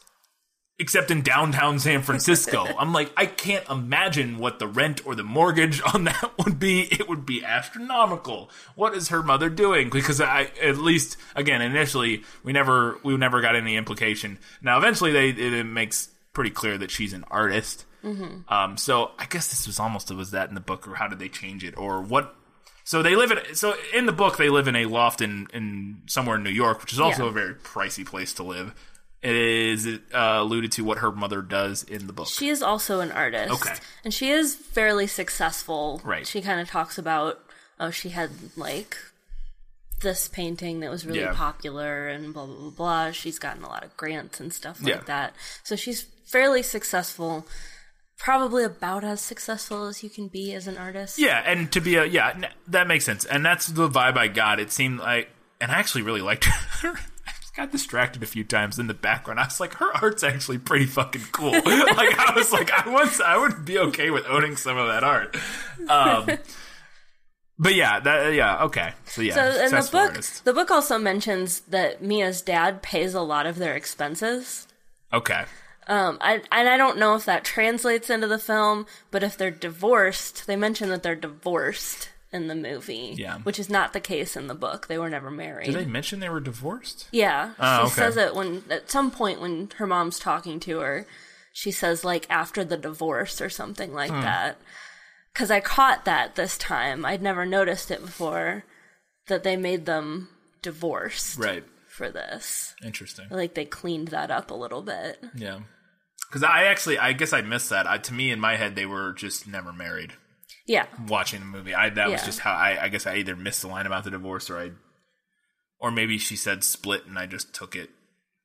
except in downtown San Francisco. I'm like, I can't imagine what the rent or the mortgage on that would be. It would be astronomical. What is her mother doing? Because at least, again, initially, we never got any implication. Now, eventually, it makes pretty clear that she's an artist. So I guess this was that in the book, or how did they change it, or what? So in the book they live in a loft in somewhere in New York, which is also a very pricey place to live. It is alluded to what her mother does in the book. She is also an artist. Okay. And she is fairly successful. Right. She kind of talks about, she had, like, this painting that was really popular and blah, blah, blah, blah. She's gotten a lot of grants and stuff like that. So she's fairly successful. Probably about as successful as you can be as an artist. Yeah, and to be that makes sense. And that's the vibe I got. It seemed like, and I actually really liked her. Got distracted a few times in the background. I was like, her art's actually pretty fucking cool. Like, I was like, I would be okay with owning some of that art. But okay. So in the book also mentions that Mia's dad pays a lot of their expenses. Okay. I don't know if that translates into the film, but if they're divorced, they mention that they're divorced in the movie, which is not the case in the book. They were never married. Did they mention they were divorced? Yeah, she says it at some point when her mom's talking to her. She says, like, after the divorce or something like that. Because I caught that this time. I'd never noticed it before, that they made them divorced for this. Interesting. Like, they cleaned that up a little bit. Yeah. Because I guess I missed that. To me, in my head, they were just never married. Yeah. Watching the movie. That was just how I guess I either missed the line about the divorce, or maybe she said split and I just took it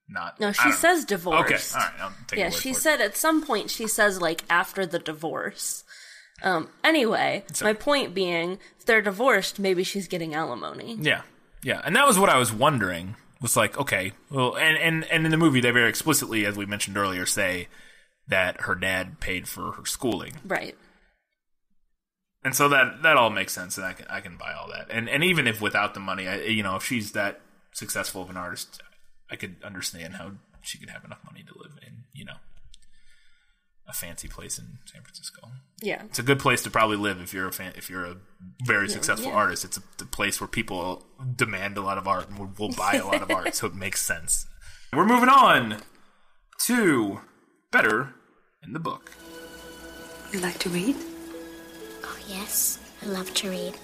not. No, she says divorce. Okay. All right. I'll take it. She said at some point, she says, like, after the divorce. Anyway, my point being, if they're divorced, maybe she's getting alimony. Yeah. Yeah. And that was what I was wondering. Was like, okay, well, and in the movie, they very explicitly, as we mentioned earlier, say that her dad paid for her schooling. Right. And so that all makes sense, and I can buy all that. And even if without the money, if she's that successful of an artist, I could understand how she could have enough money to live in, a fancy place in San Francisco. Yeah, it's a good place to probably live if you're a very successful artist. It's a place where people demand a lot of art and will buy a lot of art, so it makes sense. We're moving on to better in the book. You like to read? Oh, yes. I love to read.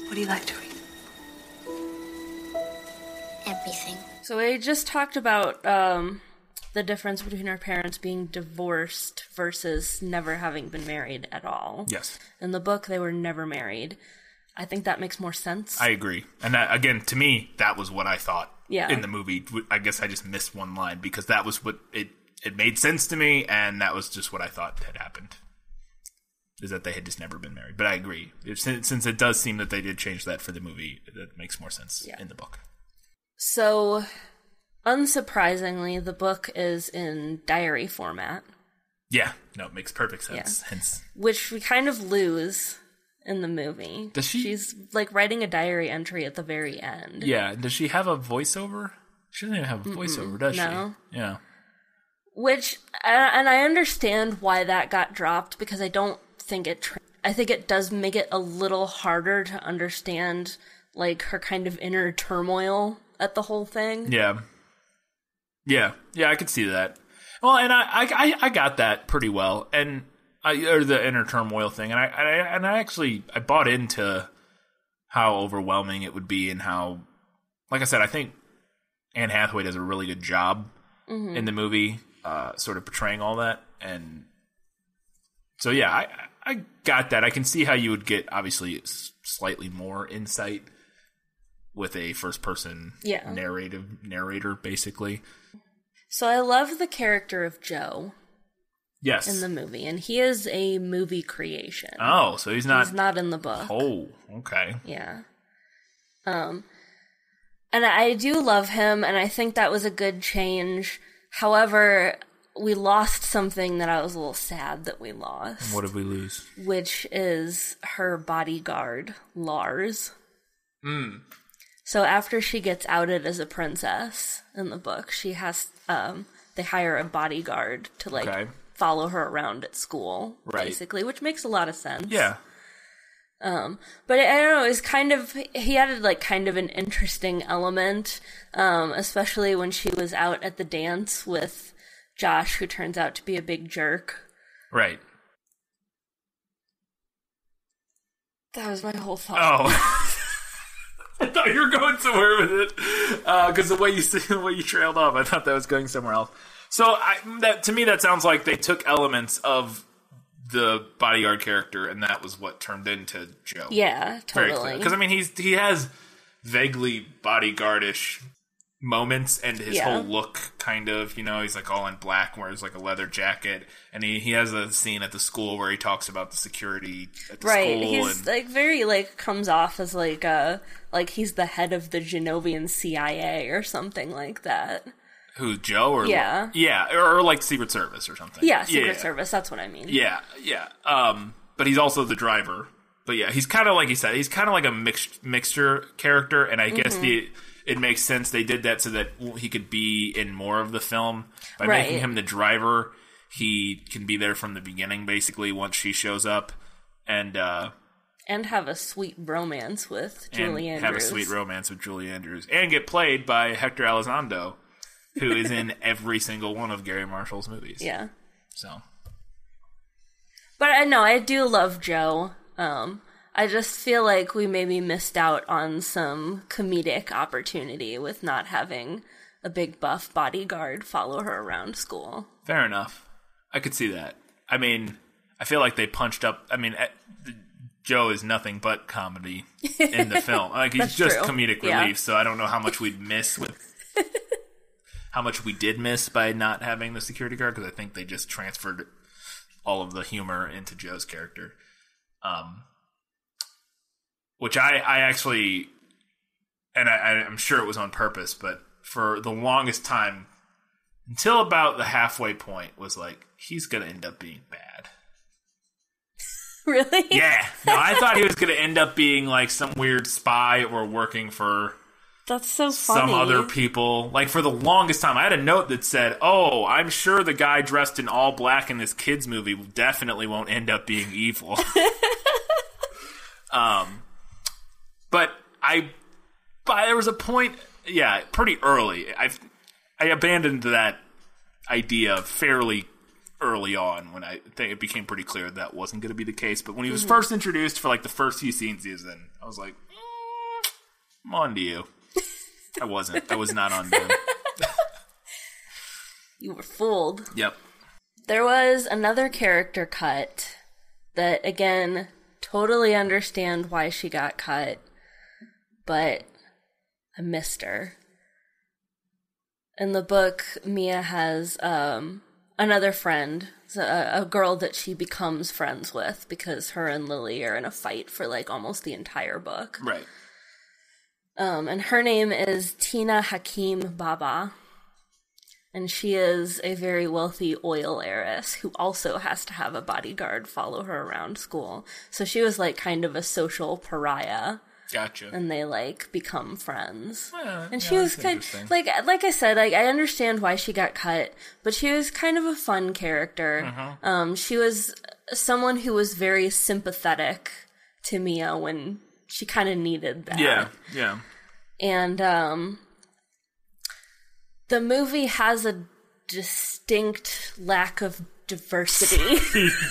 What do you like to read? Everything. So we just talked about the difference between our parents being divorced versus never having been married at all. Yes. In the book, they were never married. I think that makes more sense. I agree. And that, again, to me, that was what I thought in the movie. I guess I just missed one line because that was what it made sense to me, and that was just what I thought had happened. Is that they had just never been married. But I agree. Since it does seem that they did change that for the movie, that makes more sense in the book. So, unsurprisingly, the book is in diary format. Yeah. No, it makes perfect sense. Yeah. Hence. Which we kind of lose in the movie. Does she? She's, like, writing a diary entry at the very end. Yeah. Does she have a voiceover? She doesn't even have a voiceover, does she? No. Yeah. Which, and I understand why that got dropped, because I don't think I think it does make it a little harder to understand, like, her kind of inner turmoil at the whole thing. Yeah. Yeah, I could see that. Well, and I got that pretty well. And or the inner turmoil thing, and I actually bought into how overwhelming it would be, and how, like I said, I think Anne Hathaway does a really good job in the movie, sort of portraying all that, and so yeah, I got that. I can see how you would get obviously slightly more insight with a first person narrator, basically. So I love the character of Joe. Yes. In the movie, and he is a movie creation. Oh, so he's not in the book. Oh, okay. Yeah. And I do love him, and I think that was a good change. However, we lost something that I was a little sad that we lost. What did we lose? Which is her bodyguard, Lars. So after she gets outed as a princess in the book, she has they hire a bodyguard to follow her around at school, basically, which makes a lot of sense. Yeah. But I don't know, it was he added kind of an interesting element, especially when she was out at the dance with Josh, who turns out to be a big jerk. Right. That was my whole thought. Oh. I thought you were going somewhere with it, because the way you trailed off, I thought that was going somewhere else. So to me, that sounds like they took elements of the bodyguard character, and that was what turned into Joe. Yeah, totally. Because I mean, he has vaguely bodyguardish moments, and his whole look, kind of, he's all in black, wears a leather jacket, and he has a scene at the school where he talks about the security at the school. Right, he's very comes off as he's the head of the Genovian CIA or something like that. Who, Joe? Or yeah. Yeah, or Secret Service or something. Yeah, Secret Service, that's what I mean. Yeah. But he's also the driver. But yeah, he's kind of, like you said, he's kind of like a mixture character, and I guess it makes sense they did that so that he could be in more of the film. By making him the driver, he can be there from the beginning, basically, once she shows up. And have a sweet romance with Julie Andrews. And get played by Hector Elizondo, who is in every single one of Gary Marshall's movies. Yeah. So. But I do love Joe. I just feel like we maybe missed out on some comedic opportunity with not having a big buff bodyguard follow her around school. Fair enough. I could see that. I mean, I feel like they punched up. I mean, Joe is nothing but comedy in the film. He's just comedic relief, so I don't know how much we'd miss with... how much we did miss by not having the security guard, because I think they just transferred all of the humor into Joe's character. Which I actually, and I'm sure it was on purpose, but for the longest time, until about the halfway point, was he's going to end up being bad. Really? Yeah. No, I thought he was going to end up being some weird spy or working for... That's so funny. Some other people. For the longest time, I had a note that said, "Oh, I'm sure the guy dressed in all black in this kids movie definitely won't end up being evil." But there was a point, pretty early. I abandoned that idea fairly early on when I think it became pretty clear that wasn't going to be the case. But when he was first introduced for the first few scenes he was in, I was like, I'm on to you. I wasn't. I was not on to him. You were fooled. Yep. There was another character cut that, again, totally understand why she got cut, but I missed her. In the book, Mia has another friend, a girl that she becomes friends with because her and Lily are in a fight for almost the entire book. Right. And her name is Tina Hakim Baba. And she is a very wealthy oil heiress who also has to have a bodyguard follow her around school. So she was kind of a social pariah. Gotcha. And they become friends. Yeah, and she was kind of, like I said, I understand why she got cut, but she was kind of a fun character. Mm-hmm. She was someone who was very sympathetic to Mia when she kind of needed that. Yeah. And the movie has a distinct lack of diversity.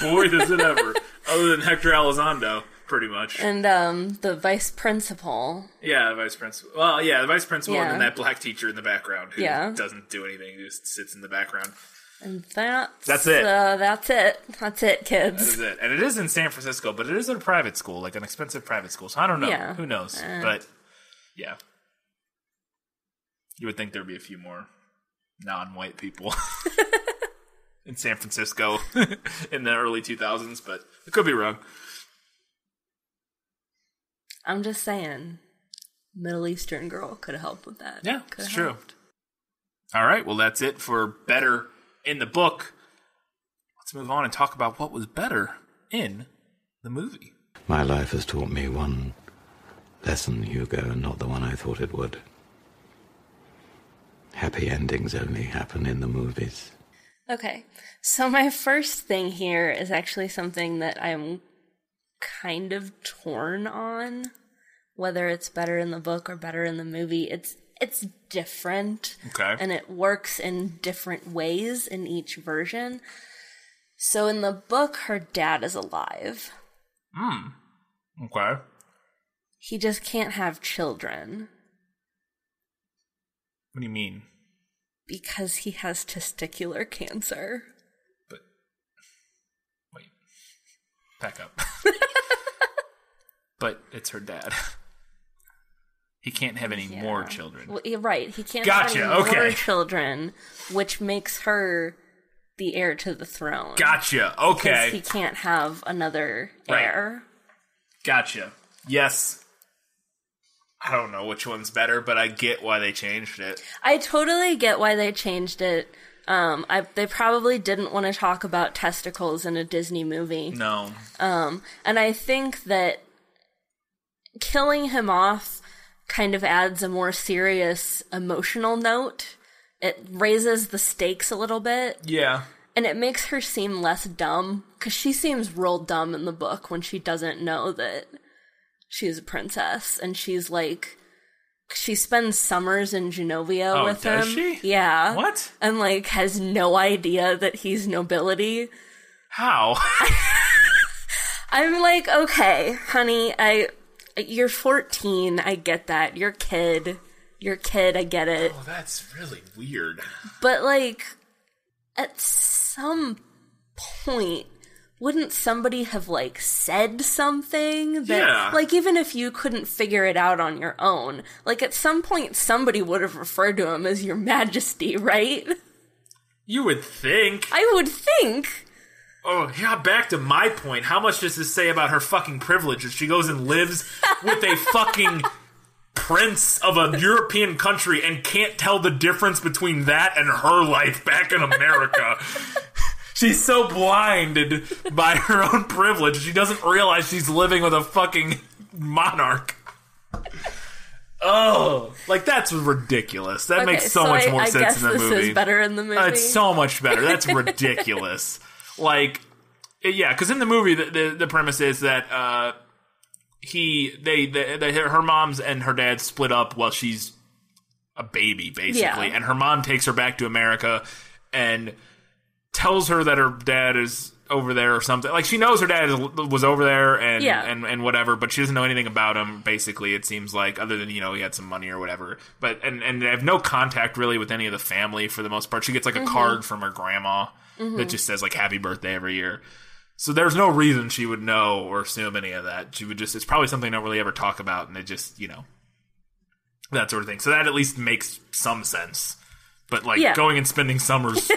Boy, does it ever. Other than Hector Elizondo, pretty much. And the vice principal. Yeah, the vice principal. Well, yeah, the vice principal Yeah. and then that black teacher in the background who Yeah. doesn't do anything, he just sits in the background. And That's it. That's it. That's it, kids. That is it. And it is in San Francisco, but it is at a private school, like an expensive private school. So I don't know. Yeah. Who knows? But, yeah. You would think there'd be a few more non-white people in San Francisco in the early 2000s, but I could be wrong. I'm just saying, Middle Eastern girl could have helped with that. Yeah, Coulda it's true. helped. All right, well, that's it for better in the book. Let's move on and talk about what was better in the movie. My life has taught me one lesson, Hugo, and not the one I thought it would. Happy endings only happen in the movies. Okay, so my first thing here is actually something that I'm kind of torn on, whether it's better in the book or better in the movie. It's different, Okay. and it works in different ways in each version. So in the book, her dad is alive. Okay. He just can't have children What do you mean? because he has testicular cancer. Wait. Back up. But it's her dad. He can't have any more children. Well, you're right. He can't Gotcha, have any more okay. children, which makes her the heir to the throne. Gotcha. Because Okay. he can't have another Right. heir. Gotcha. Yes. I don't know which one's better, but I get why they changed it. I totally get why they changed it. They probably didn't want to talk about testicles in a Disney movie. No. And I think that killing him off kind of adds a more serious emotional note. It raises the stakes a little bit. Yeah. And it makes her seem less dumb, because she seems real dumb in the book when she doesn't know that she's a princess. And she's like, she spends summers in Genovia with him. does she? Yeah. What? And like has no idea that he's nobility. How? I'm like, okay, honey, you're 14, I get that. You're a kid, I get it. Oh, that's really weird. But like, at some point, wouldn't somebody have like said something that, Yeah. like, even if you couldn't figure it out on your own, like at some point somebody would have referred to him as Your Majesty, right? You would think. I would think. Oh, yeah, back to my point. How much does this say about her fucking privilege that she goes and lives with a fucking prince of a European country and can't tell the difference between that and her life back in America? She's so blinded by her own privilege, she doesn't realize she's living with a fucking monarch. Oh, like that's ridiculous. That makes so much more sense in the movie. I guess this is better in the movie. It's so much better. That's ridiculous. Like, yeah, because in the movie, the premise is that her mom's and her dad split up while she's a baby, basically, Yeah. and her mom takes her back to America and tells her that her dad is over there or something. Like, she knows her dad was over there and whatever, but she doesn't know anything about him, basically, it seems like, other than, he had some money or whatever. But, and they have no contact, really, with any of the family, for the most part. She gets, like, a card from her grandma that just says, like, happy birthday every year. So there's no reason she would know or assume any of that. She would just, it's probably something they don't really ever talk about, and they just, that sort of thing. So that at least makes some sense. But, like, going and spending summers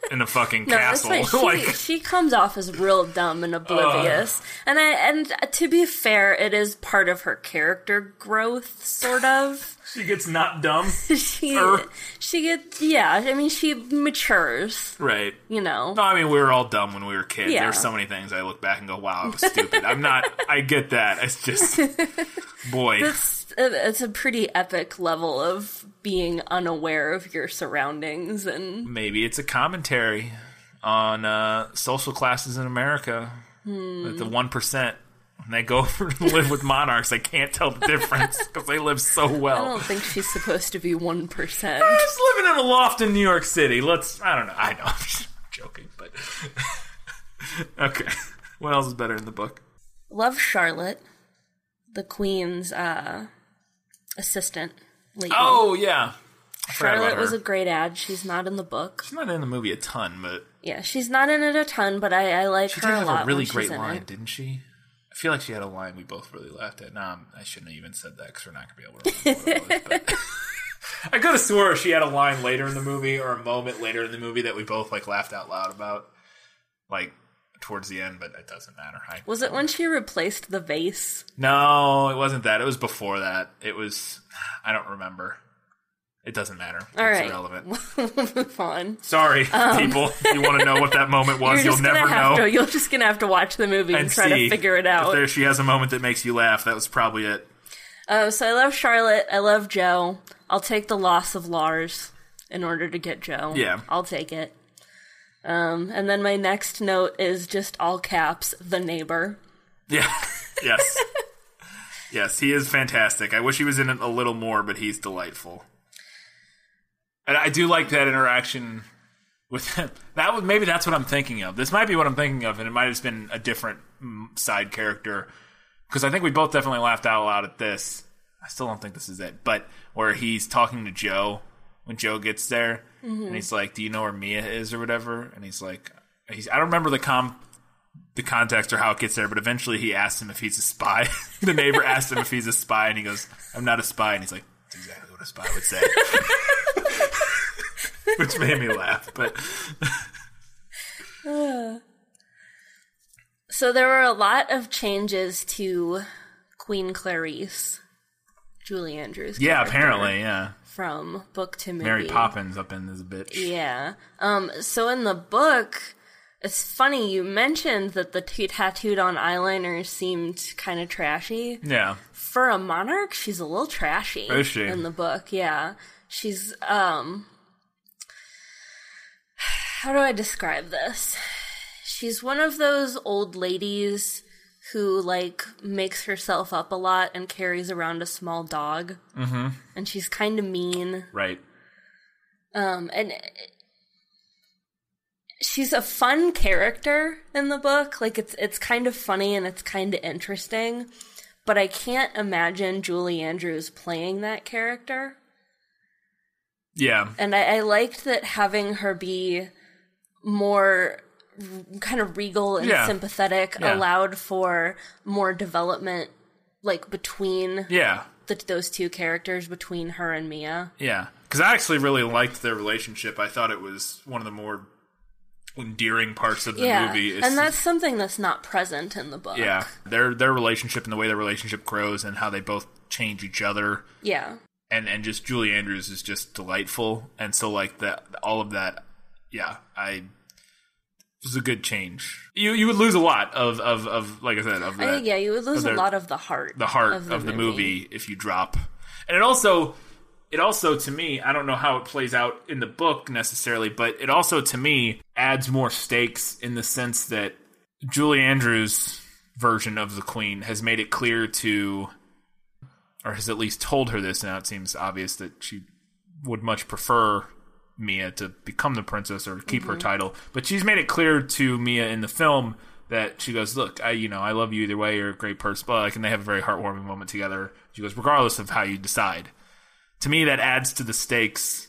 in a fucking castle. That's right. She comes off as real dumb and oblivious. And to be fair, it is part of her character growth, sort of. She gets not dumb. She gets, she matures. Right. No, we were all dumb when we were kids. Yeah. There's so many things I look back and go, wow, I was stupid. I get that. It's just, boy. It's a pretty epic level of being unaware of your surroundings, and maybe it's a commentary on social classes in America. Like the 1%. When they go to live with monarchs, they can't tell the difference because they live so well. I don't think she's supposed to be 1%. Just living in a loft in New York City. I don't know. I know. joking, but okay. What else is better in the book? Love Charlotte, the Queen's assistant lady. Oh, yeah. Charlotte was a great ad. She's not in the book. She's not in the movie a ton, but... Yeah, she's not in it a ton, but I like her a lot. She did have a really great in line, it. didn't she? I feel like she had a line we both really laughed at. Nah, I shouldn't have even said that because we're not going to be able to remember what it was. But I could have swore she had a line later in the movie or a moment later in the movie that we both like laughed out loud about, like towards the end, but it doesn't matter. Was it when she replaced the vase? No, it wasn't that. It was before that. It was... I don't remember. It doesn't matter. All it's right. irrelevant. We'll move on. Sorry, people. If you want to know what that moment was, you'll never know. You're just going to have to watch the movie and try to figure it out. If she has a moment that makes you laugh, that was probably it. So I love Charlotte. I love Joe. I'll take the loss of Lars in order to get Joe. Yeah. I'll take it. And then my next note is just all caps, the neighbor. Yeah. Yes. Yes, he is fantastic. I wish he was in it a little more, but he's delightful. And I do like that interaction with him. Maybe that's what I'm thinking of. This might be what I'm thinking of, and it might have been a different side character. Because I think we both definitely laughed out loud at this. I still don't think this is it. But where he's talking to Joe when Joe gets there. Mm-hmm. And he's like, do you know where Mia is or whatever? And he's like, I don't remember the context or how it gets there, but eventually he asks him if he's a spy. The neighbor asked him if he's a spy, and he goes, I'm not a spy. And he's like, that's exactly what a spy would say. Which made me laugh, but... So there were a lot of changes to Queen Clarice, Julie Andrews' Yeah, character, apparently, yeah. from book to movie. Mary Poppins up in this bitch. Yeah. So in the book, it's funny, you mentioned that the tattooed on eyeliners seemed kind of trashy. Yeah. For a monarch, she's a little trashy. Is she? In the book, yeah. She's, how do I describe this? She's one of those old ladies who, like, makes herself up a lot and carries around a small dog. Mm-hmm. And she's kind of mean. Right. And she's a fun character in the book. Like, it's kind of funny and it's kind of interesting. But I can't imagine Julie Andrews playing that character. Yeah. And I liked that having her be more kind of regal and sympathetic allowed for more development, like, between those two characters, between her and Mia. Yeah. Because I actually really liked their relationship. I thought it was one of the more endearing parts of the movie. And that's something that's not present in the book. Yeah. Their relationship and the way their relationship grows and how they both change each other. Yeah. And just Julie Andrews is just delightful. And so, like, all of that, it was a good change. You would lose a lot of like I said, of that. You would lose a lot of the heart. The heart of the movie if you drop. And it also to me, I don't know how it plays out in the book necessarily, but it also to me adds more stakes in the sense that Julie Andrews' version of the Queen has made it clear to, or has at least told her this. Now it seems obvious that she would much prefer Mia to become the princess or keep her title, but she's made it clear to Mia in the film that she goes, look, I love you either way, you're a great person, but and they have a very heartwarming moment together. She goes, regardless of how you decide. To me, that adds to the stakes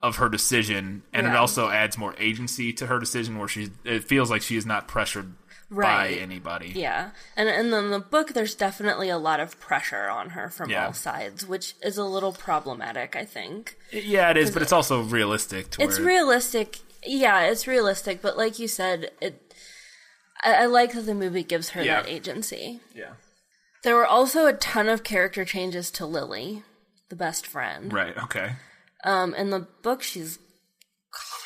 of her decision, and it also adds more agency to her decision, where it feels like she is not pressured by anybody. Yeah. And in the book, there's definitely a lot of pressure on her from all sides, which is a little problematic, I think. Yeah, it is, but it's also realistic. Realistic. Yeah, it's realistic, but like you said, I like that the movie gives her that agency. Yeah. There were also a ton of character changes to Lily, the best friend. Right, okay. In the book, she's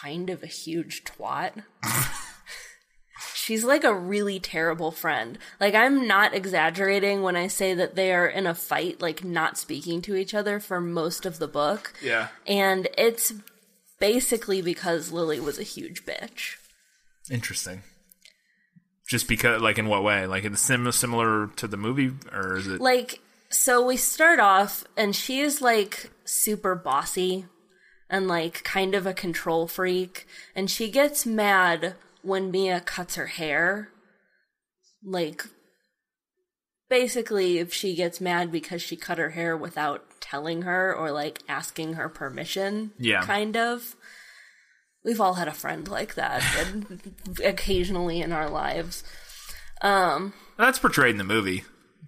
kind of a huge twat. She's like a really terrible friend. Like, I'm not exaggerating when I say that they are in a fight, like, not speaking to each other for most of the book. Yeah. And it's basically because Lily was a huge bitch. Interesting. Just because, like, in what way? Like, it's similar to the movie, or is it... Like, so we start off, and she is, like, super bossy. and, like, kind of a control freak. And she gets mad when Mia cuts her hair. Like, basically, if she gets mad because she cut her hair without telling her or, like, asking her permission, kind of. We've all had a friend like that occasionally in our lives. That's portrayed in the movie.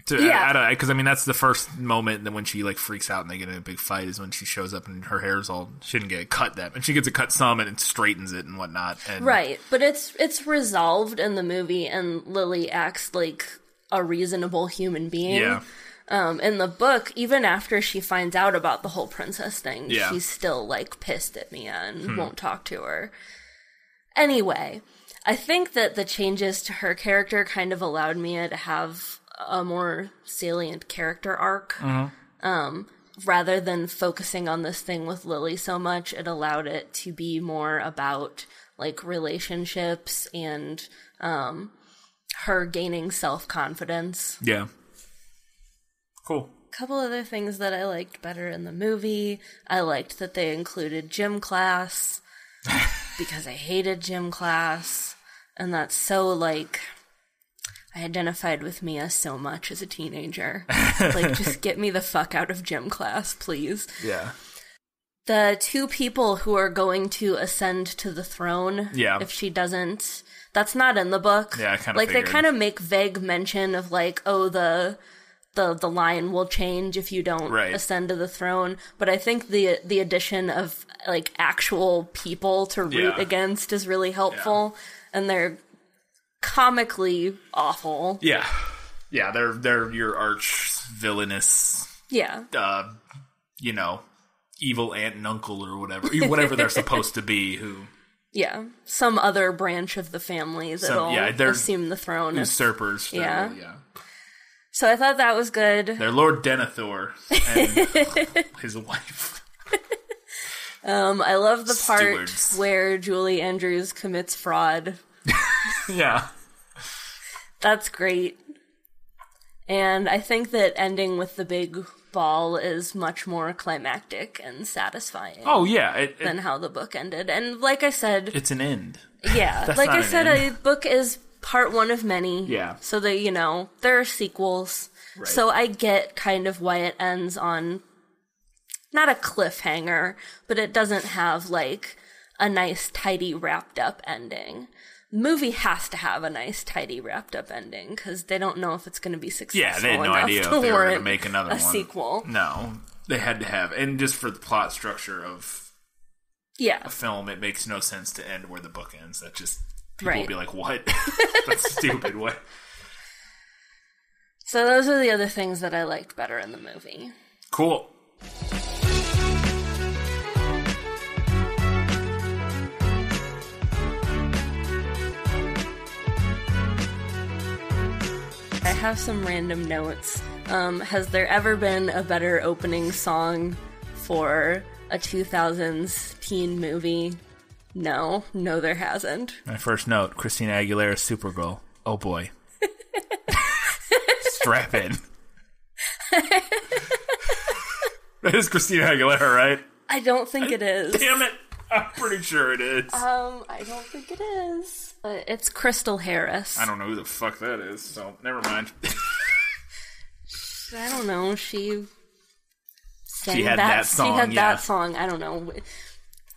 Because, I mean, that's the first moment that when she, like, freaks out and they get in a big fight is when she shows up and her hair's all... She didn't get cut that... And she gets it cut some and it straightens it and whatnot. And right, but it's resolved in the movie and Lily acts like a reasonable human being. Yeah. In the book, even after she finds out about the whole princess thing, she's still, like, pissed at Mia and won't talk to her. Anyway, I think that the changes to her character kind of allowed Mia to have a more salient character arc. Rather than focusing on this thing with Lily so much, it allowed it to be more about, like, relationships and her gaining self-confidence. Yeah. Cool. Couple other things that I liked better in the movie. I liked that they included gym class because I hated gym class. And that's so, like, I identified with Mia so much as a teenager. Like, just get me the fuck out of gym class, please. Yeah. The two people who are going to ascend to the throne, if she doesn't, that's not in the book. Yeah, I kind of like, figured. they kind of make vague mention of, like, oh, the line will change if you don't ascend to the throne. But I think the addition of, like, actual people to root against is really helpful. Yeah. And they're comically awful. Yeah. Yeah, they're your arch villainous. Yeah. You know, evil aunt and uncle or whatever they're supposed to be who... Yeah. Some other branch of the family that'll assume the throne. Usurpers. Yeah. So I thought that was good. They're Lord Denethor and his wife. I love the part where Julie Andrews commits fraud. Yeah. That's great. And I think that ending with the big ball is much more climactic and satisfying. Oh, yeah. Than how the book ended. And like I said... It's an end. Yeah. Like I said, a book is part one of many. Yeah. So that, you know, there are sequels. Right. So I get kind of why it ends on... Not a cliffhanger, but it doesn't have, like, a nice, tidy, wrapped-up ending. The movie has to have a nice, tidy, wrapped-up ending, because they don't know if it's going to be successful. Yeah, they had no idea if they were going to make another one. Sequel. No, they had to have. And just for the plot structure of a film, it makes no sense to end where the book ends. That just, people will be like, what? That's stupid. What? So those are the other things that I liked better in the movie. Cool. I have some random notes. Has there ever been a better opening song for a 2000s teen movie? No, there hasn't. My first note, Christina Aguilera's Supergirl. Oh boy. Strap in. That is Christina Aguilera, right? I don't think it is. Damn it! I'm pretty sure it is. I don't think it is. It's Crystal Harris. I don't know who the fuck that is, so never mind. I don't know. She had that song. She had that song. I don't know.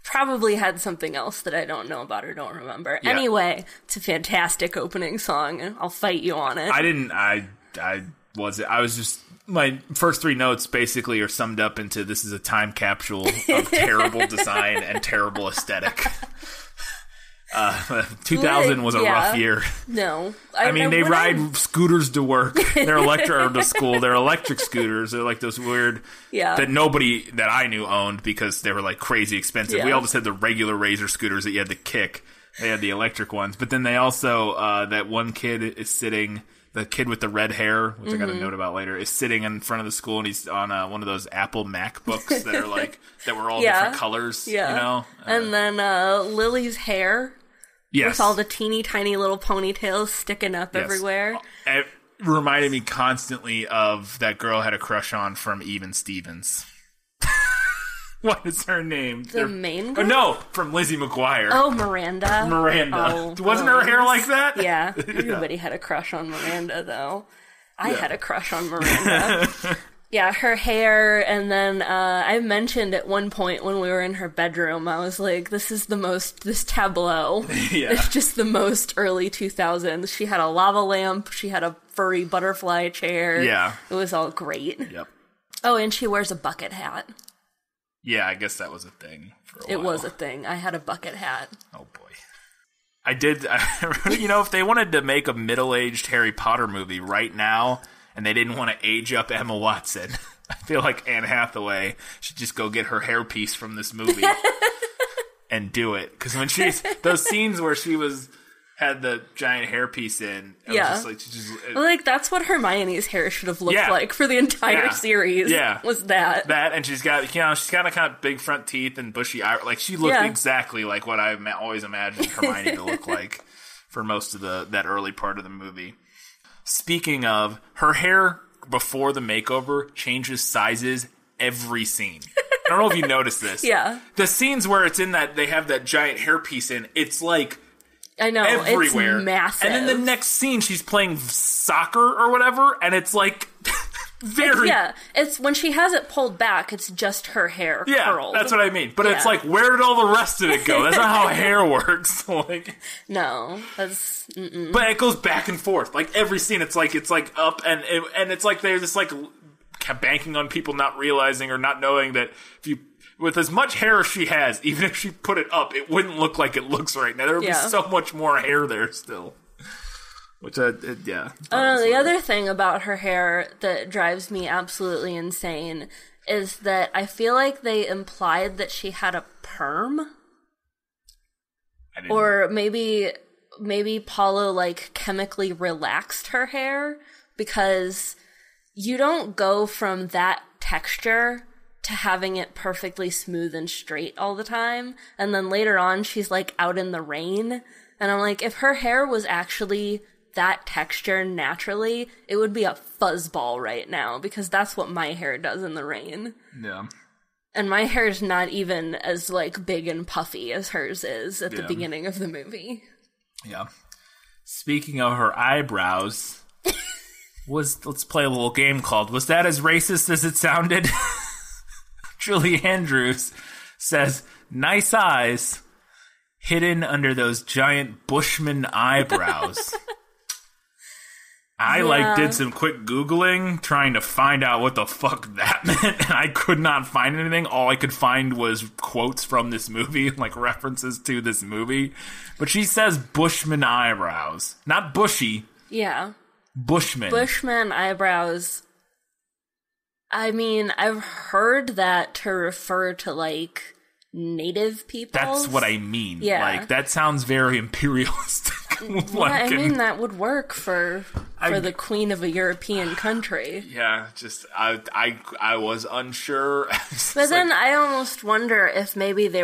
Probably had something else that I don't know about or don't remember. Yeah. Anyway, it's a fantastic opening song, and I'll fight you on it. I was just... My first three notes basically are summed up into this is a time capsule of terrible design and terrible aesthetic. 2000 was a rough year. No. I mean, they ride scooters to work. They're electric, or to school. They're electric scooters. They're like those weird, that nobody that I knew owned because they were like crazy expensive. Yeah. We all just had the regular Razor scooters that you had to kick. They had the electric ones. But then they also, that one kid is sitting... The kid with the red hair, which I got a note about later, is sitting in front of the school, and he's on one of those Apple MacBooks that are like that were all different colors. Yeah. You know, and then Lily's hair, with all the teeny tiny little ponytails sticking up everywhere. It reminded me constantly of that girl I had a crush on from Even Stevens. What is her name? The main girl? Oh, no, from Lizzie McGuire. Oh, Miranda. Wasn't her hair like that? Yeah. Everybody had a crush on Miranda, though. I had a crush on Miranda. Yeah, her hair, and then I mentioned at one point when we were in her bedroom, I was like, this tableau is just the most early 2000s. She had a lava lamp, she had a furry butterfly chair. Yeah. It was all great. Yep. Oh, and she wears a bucket hat. Yeah, I guess that was a thing for a while. It was a thing. I had a bucket hat. Oh, boy. I did, if they wanted to make a middle-aged Harry Potter movie right now, and they didn't want to age up Emma Watson, I feel like Anne Hathaway should just go get her hairpiece from this movie and do it. Because when those scenes where she had the giant hairpiece in, it was just like, that's what Hermione's hair should have looked like for the entire series. Yeah. Was that. That, and she's got a kind of big front teeth and bushy eye. Like, she looked exactly like what I always imagined Hermione to look like for most of that early part of the movie. Speaking of, her hair before the makeover changes sizes every scene. I don't know if you noticed this. Yeah. The scenes where it's in that, they have that giant hairpiece in, it's like, I know, everywhere. It's massive. And then the next scene, she's playing soccer or whatever, and it's like, it's when she has it pulled back, it's just her hair curled. That's what I mean. But it's like, where did all the rest of it go? That's not how hair works. Like, no, that's. Mm-mm. But it goes back and forth. Like every scene, it's like up and it's like they're just like banking on people not realizing or not knowing that with as much hair as she has, even if she put it up, it wouldn't look like it looks right now. There would be so much more hair there still. Which, the other thing about her hair that drives me absolutely insane is that I feel like they implied that she had a perm. Or maybe Paulo, like, chemically relaxed her hair, because you don't go from that texture to having it perfectly smooth and straight all the time. And then later on, she's, like, out in the rain. And I'm like, if her hair was actually that texture naturally, it would be a fuzzball right now, because that's what my hair does in the rain. Yeah. And my hair is not even as, like, big and puffy as hers is at the beginning of the movie. Yeah. Speaking of her eyebrows, let's play a little game called Was That As Racist As It Sounded? Julie Andrews says, nice eyes hidden under those giant Bushman eyebrows. I did some quick Googling trying to find out what the fuck that meant, and I could not find anything. All I could find was quotes from this movie, like references to this movie. But she says Bushman eyebrows. Not bushy. Yeah. Bushman. Bushman eyebrows. I mean, I've heard that to refer to, like, native people. That's what I mean. Yeah. Like, that sounds very imperialistic. I mean, that would work for the queen of a European country. Yeah, just I was unsure. But then I almost wonder if maybe they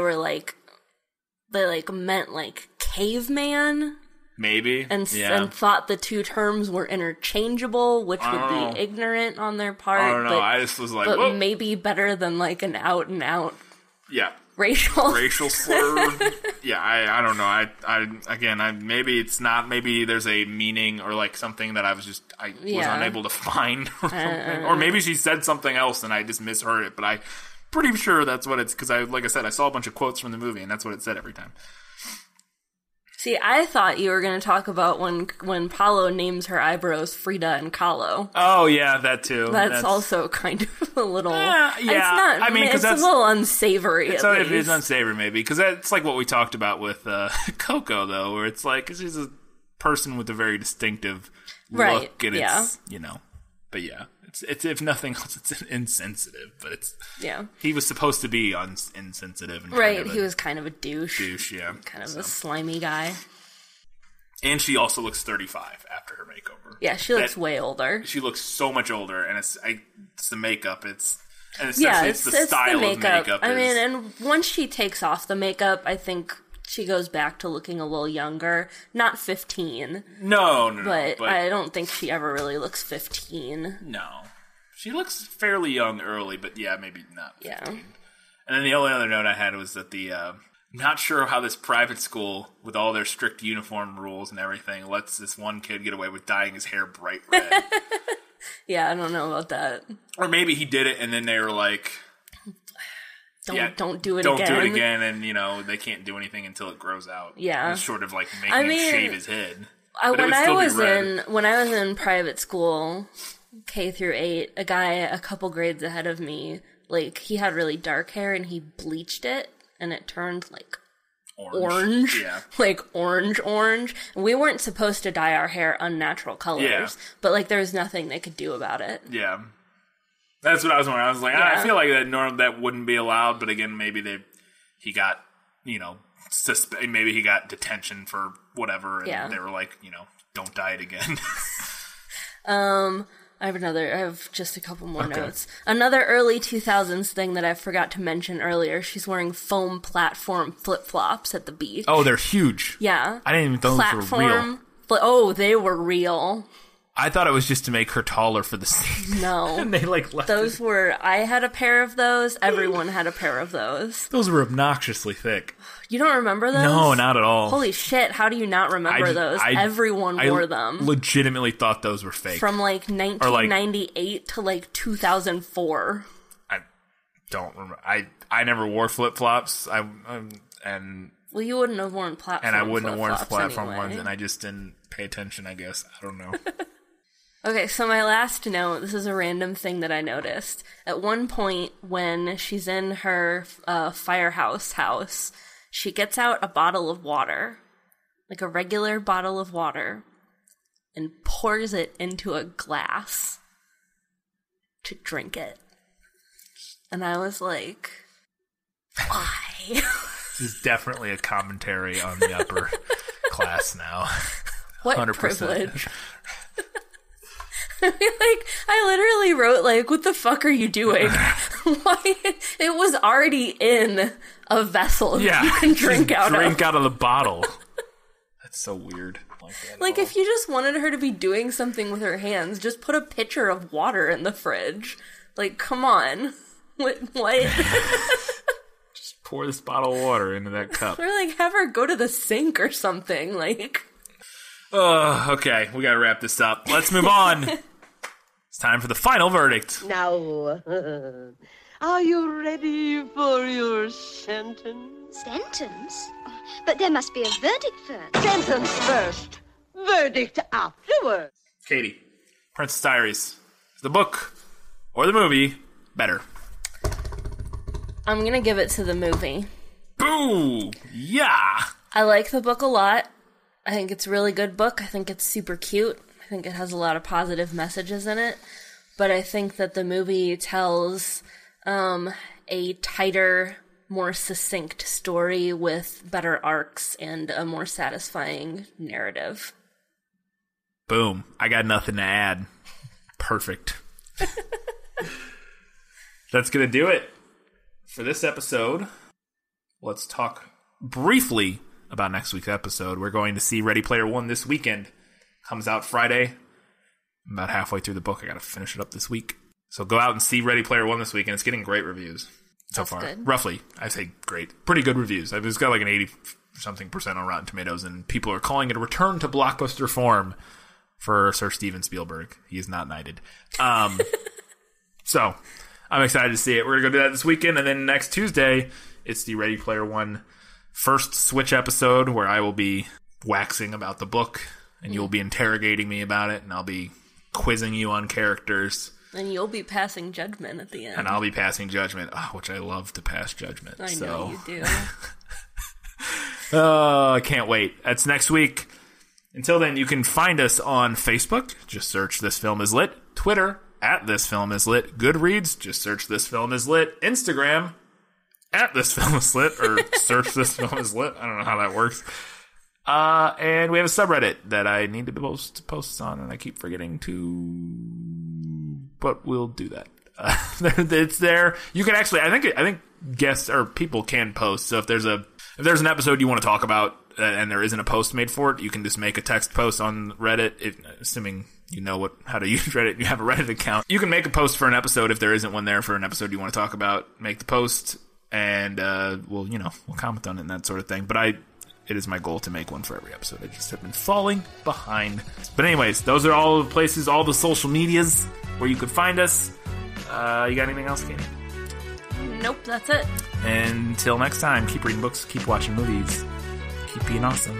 meant like caveman. Maybe. And thought the two terms were interchangeable, which would be ignorant on their part. I don't know. I just was like, but maybe better than like an out and out. Yeah. Racial slur. Yeah, I don't know. Maybe it's not. Maybe there's a meaning or like something that I was unable to find, or something. Or maybe she said something else and I just misheard it. But I'm pretty sure that's what it's, because like I said, I saw a bunch of quotes from the movie and that's what it said every time. See, I thought you were going to talk about when Paulo names her eyebrows Frida and Kahlo. Oh, yeah, that too. That's also kind of a little... yeah. It's not, I mean, it's a little unsavory, it's unsavory, maybe, because that's like what we talked about with Coco, though, where it's like, she's a person with a very distinctive look, and it's, but yeah. It's if nothing else, it's insensitive, but it's... Yeah. He was supposed to be insensitive. And he was kind of a douche. Kind of a slimy guy. And she also looks 35 after her makeover. Yeah, she looks way older. She looks so much older, and it's the makeup, it's the style of makeup. I mean, and once she takes off the makeup, I think... she goes back to looking a little younger. Not 15. No. But I don't think she ever really looks 15. No. She looks fairly young early, but yeah, maybe not 15. And then the only other note I had was that not sure how this private school, with all their strict uniform rules and everything, lets this one kid get away with dyeing his hair bright red. Yeah, I don't know about that. Or maybe he did it and then they were like, don't do it again. Don't do it again, and, they can't do anything until it grows out. Yeah. It's sort of like making him shave his head. When I was in private school, K through 8, a guy a couple grades ahead of me, like, he had really dark hair and he bleached it and it turned like orange. Yeah. Like orange. We weren't supposed to dye our hair unnatural colors, but like there was nothing they could do about it. Yeah. That's what I was wondering. I was like, I feel like that wouldn't be allowed, but again, maybe he got, maybe he got detention for whatever, and they were like, don't dye it again. I have just a couple more notes. Another early 2000s thing that I forgot to mention earlier, she's wearing foam platform flip-flops at the beach. Oh, they're huge. Yeah. I didn't even know those were real. They were real. I thought it was just to make her taller for the scene. No. And they left those were, I had a pair of those. Everyone had a pair of those. Those were obnoxiously thick. You don't remember those? No, not at all. Holy shit, how do you not remember those? Everyone wore them. I legitimately thought those were fake. From 1998 to 2004. I don't remember. I never wore flip-flops. Well, you wouldn't have worn platform and I wouldn't have worn platform anyway. ones, and I just didn't pay attention, I guess. I don't know. Okay, so my last note, this is a random thing that I noticed. At one point, when she's in her firehouse house, she gets out a bottle of water, like a regular bottle of water, and pours it into a glass to drink it. And I was like, why? This is definitely a commentary on the upper class now. What 100%. Privilege. I literally wrote, what the fuck are you doing? Why? It was already in a vessel you can drink out of. Drink out of the bottle. That's so weird. If you just wanted her to be doing something with her hands, just put a pitcher of water in the fridge. Come on. What? Just pour this bottle of water into that cup. Or have her go to the sink or something. Okay, we gotta wrap this up. Let's move on. It's time for the final verdict. Now, are you ready for your sentence? Sentence? But there must be a verdict first. Sentence first, verdict afterwards. Katie, Princess Diaries, is the book or the movie better? I'm gonna give it to the movie. Boo! Yeah! I like the book a lot. I think it's a really good book. I think it's super cute. I think it has a lot of positive messages in it. But I think that the movie tells a tighter, more succinct story with better arcs and a more satisfying narrative. Boom. I got nothing to add. Perfect. That's going to do it for this episode. Let's talk briefly about next week's episode. We're going to see Ready Player One this weekend. Comes out Friday. I'm about halfway through the book. I got to finish it up this week. So go out and see Ready Player One this weekend. It's getting great reviews so far. Good. Roughly, I say great. Pretty good reviews. It's got an 80-something% on Rotten Tomatoes, and people are calling it a return to blockbuster form for Sir Steven Spielberg. He is not knighted. So I'm excited to see it. We're going to go do that this weekend, and then next Tuesday, it's the Ready Player One first Switch episode where I will be waxing about the book, and you'll be interrogating me about it, and I'll be quizzing you on characters. And you'll be passing judgment at the end. And I'll be passing judgment, which I love to pass judgment. I know you do. I can't wait. That's next week. Until then, you can find us on Facebook. Just search This Film Is Lit. Twitter, @ThisFilmIsLit. Goodreads, just search This Film Is Lit. Instagram, @ThisFilmIsLit, or search This Film Is Lit. I don't know how that works. And we have a subreddit that I need to post posts on, and I keep forgetting to, but we'll do that. It's there. You can actually, I think guests or people can post. So if there's an episode you want to talk about and there isn't a post made for it, you can just make a text post on Reddit. Assuming you know how to use Reddit, and you have a Reddit account. You can make a post for an episode if there isn't one there for an episode you want to talk about. Make the post and we'll comment on it and that sort of thing. But it is my goal to make one for every episode. I just have been falling behind. But anyways, those are all the places, all the social medias where you could find us. You got anything else, Katie? Nope, that's it. Until next time, keep reading books, keep watching movies, keep being awesome.